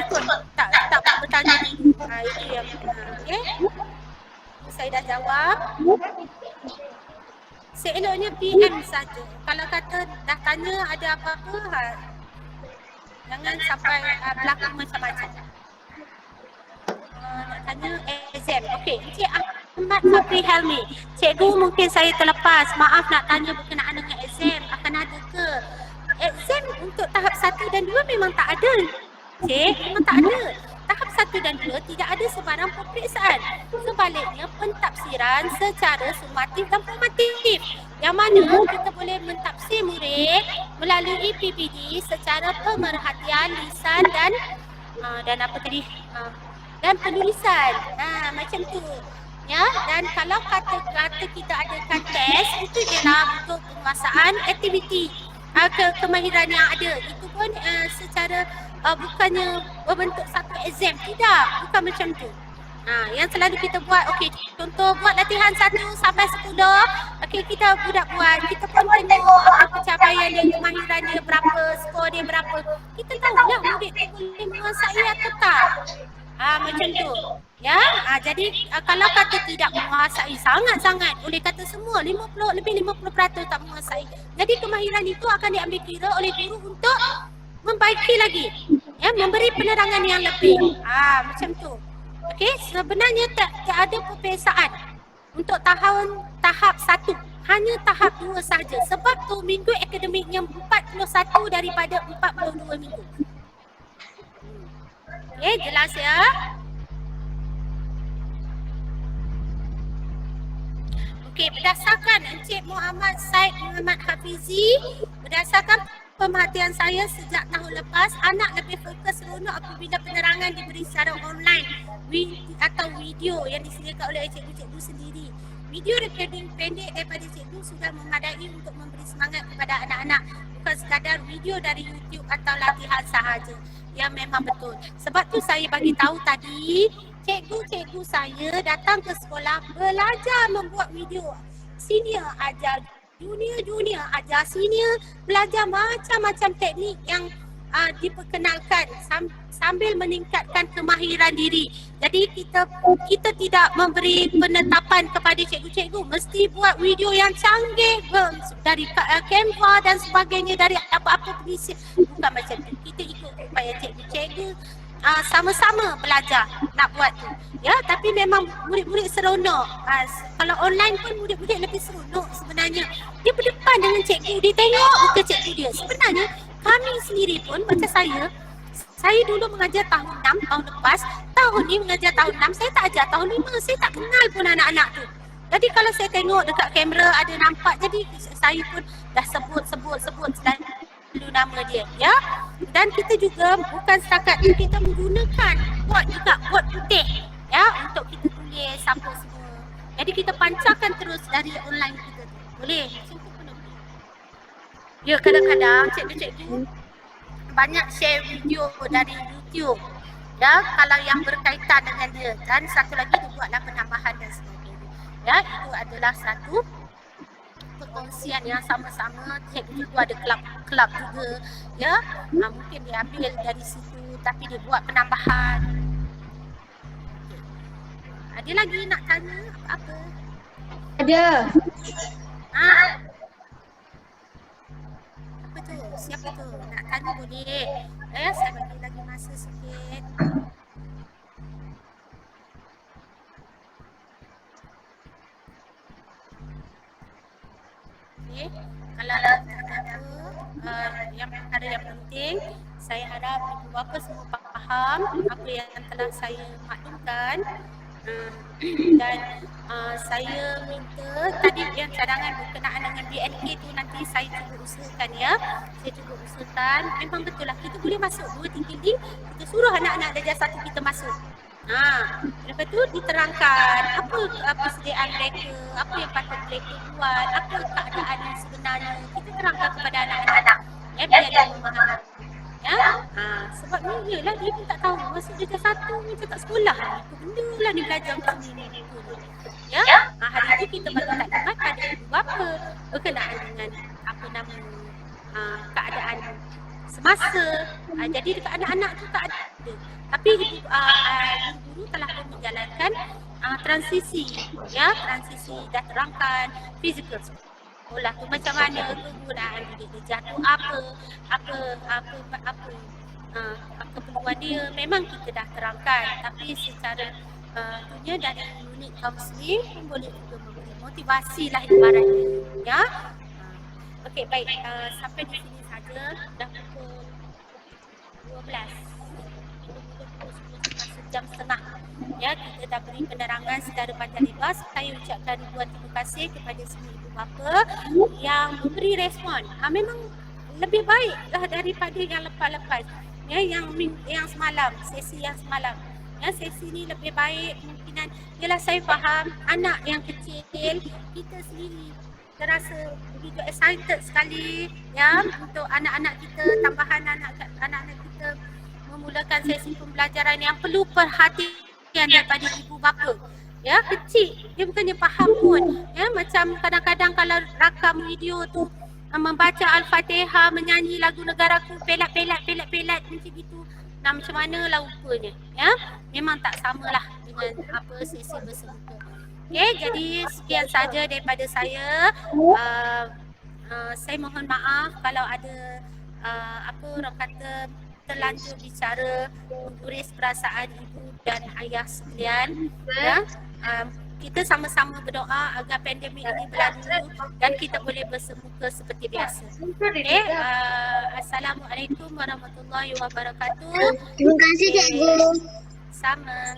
ikut tak bertanya dulu. Itu yang okey. Saya dah jawab. Seeloknya PM saja. Kalau kata dah tanya ada apa-apa, jangan sampai berlaku macam-macam. Nak tanya exam. Okey, Encik Ahmad Sabri Helmi. Cikgu mungkin saya terlepas. Maaf nak tanya berkenaan dengan exam. Akan ada ke? Exam untuk tahap 1 dan 2 memang tak ada. Cik, memang tak ada. Tahap 1 dan 2 tidak ada sebarang peperiksaan. Sebaliknya pentafsiran secara sumatif dan formatif. Yang mana kita boleh mentafsir murid melalui PPD secara pemerhatian lisan dan apa tadi? Dan penulisan. Macam tu. Ya, dan kalau kata kita adakan test, itu ialah untuk penguasaan aktiviti kemahiran yang ada. Itu pun secara bukannya berbentuk satu exam. Tidak, bukan macam tu. Yang selalu kita buat, okey, contoh buat latihan 1 sampai 10. Okey, kita budak buat, kita pun tengok apa pencapaian dia, kemahiran dia berapa, skor dia berapa. Kita tahulah murid tu boleh menguasai atau tak. Macam tu. Ya, jadi kalau kata tidak menguasai sangat-sangat, boleh kata semua 50 lebih 50% tak menguasai. Jadi kemahiran itu akan diambil kira oleh guru untuk membaiki lagi. Ya, memberi penerangan yang lebih. Macam tu. Okey, sebenarnya tak ada peperiksaan untuk tahap 1. Hanya tahap 2 saja. Sebab tu minggu akademiknya 41 daripada 42 minggu. Okey, jelas ya? Okey, berdasarkan Encik Muhammad Said Muhammad Hafizi, berdasarkan pemerhatian saya sejak tahun lepas, anak lebih fokus seronok apabila penerangan diberi secara online atau video yang disediakan oleh cikgu-cikgu sendiri. Video recording pendek daripada cikgu sudah memadai untuk memberi semangat kepada anak-anak, bukan sekadar video dari YouTube atau latihan sahaja. Ya, memang betul. Sebab tu saya bagi tahu tadi, cikgu-cikgu saya datang ke sekolah belajar membuat video. Senior ajar junior ajar senior, belajar macam-macam teknik yang diperkenalkan sambil meningkatkan kemahiran diri. Jadi kita tidak memberi penetapan kepada cikgu-cikgu mesti buat video yang canggih dari Canva dan sebagainya, dari apa-apa penisi. Bukan macam tu. Kita ikut upaya cikgu-cikgu sama-sama belajar nak buat tu. Ya, tapi memang murid-murid seronok. Kalau online pun murid-murid lebih seronok sebenarnya. Dia berdepan dengan cikgu, dia tengok muka cikgu dia. Sebenarnya kami sendiri pun macam saya dulu mengajar tahun 6 tahun lepas, tahun ni mengajar tahun 6, saya tak ajar tahun 5, saya tak kenal pun anak-anak tu. Jadi kalau saya tengok dekat kamera ada nampak, jadi saya pun dah sebut sebut selalu nama dia, ya. Dan kita juga bukan setakat tu, kita menggunakan bot juga, bot putih, ya, untuk kita tulis apa semua. Jadi kita pancarkan terus dari online kita tu. Boleh? Macam tu pun boleh. Ya, kadang-kadang cikgu-cikgu banyak share video dari YouTube, ya, kalau yang berkaitan dengan dia. Dan satu lagi dia buatlah penambahan dan sebagainya. Ya, itu adalah satu perkongsian yang sama-sama. Cikgu ada kelab juga, ya. Mungkin dia ambil dari situ tapi dia buat penambahan. Ada lagi nak tanya apa-apa? Ada. Apa tu? Siapa tu? Nak tanya boleh. Saya bagi lagi masa sikit. Okay. Kalau ada apa, yang perkara yang penting, saya harap ibu bapa semua faham apa yang telah saya maklumkan. Dan saya minta tadi yang cadangan berkenaan dengan BNK tu nanti saya cuba usahakan, ya. Saya cuba usahakan. Memang betul lah kita boleh masuk 2-3 link, kita suruh anak-anak darjah 1 kita masuk. Lepas tu diterangkan apa persediaan mereka, apa yang patut mereka buat, apa keadaan yang sebenarnya. Kita terangkan kepada anak-anak, ya, biar dia memahami. Ya, sebab ni ialah dia pun tak tahu masuk darjah 1 macam tak sekolah. Apa benda lah ni belajar macam ni. Ya, hari tu kita bagi taklimat pada ibu bapa berkenaan dengan apa nama keadaan semasa. Jadi dekat anak-anak tu tak ada. Tapi guru-guru telah pun menjalankan transisi, ya, transisi dah terangkan physical sekolah tu macam mana, kegunaan bilik darjah tu apa keperluan dia, memang kita dah terangkan. Tapi secara tunya dari unit kaunseling pun boleh juga memberi motivasi lah ibaratnya, ya. Okey, baik, sampai di sini saja, dah pukul 12. Jam setengah, ya, kita dah beri penerangan secara panjang lebar. Saya ucapkan ribuan terima kasih kepada semua ibu bapa yang memberi respon. Memang lebih baiklah daripada yang lepas-lepas, ya, yang semalam, sesi yang semalam. Ya, sesi ni lebih baik kemungkinan. Yalah, saya faham anak yang kecil, kita sendiri terasa begitu excited sekali, ya, untuk anak-anak kita, tambahan anak-anak kita memulakan sesi pembelajaran yang perlu perhatian daripada ibu bapa. Ya, kecil, dia bukannya faham pun. Ya, macam kadang-kadang kalau rakam video tu membaca Al-Fatihah, menyanyi lagu negaraku, pelat macam gitu. Nah, macam mana lah rupanya. Ya, memang tak samalah dengan apa sesi bersemuka. Okey, jadi sekian saja daripada saya. Saya mohon maaf kalau ada orang kata terlanjur bicara mengguris perasaan ibu dan ayah sekalian, ya. Kita sama-sama berdoa agar pandemik ini berlalu dan kita boleh bersemuka seperti biasa. Okay. Assalamualaikum warahmatullahi wabarakatuh. Terima kasih, cikgu. Sama.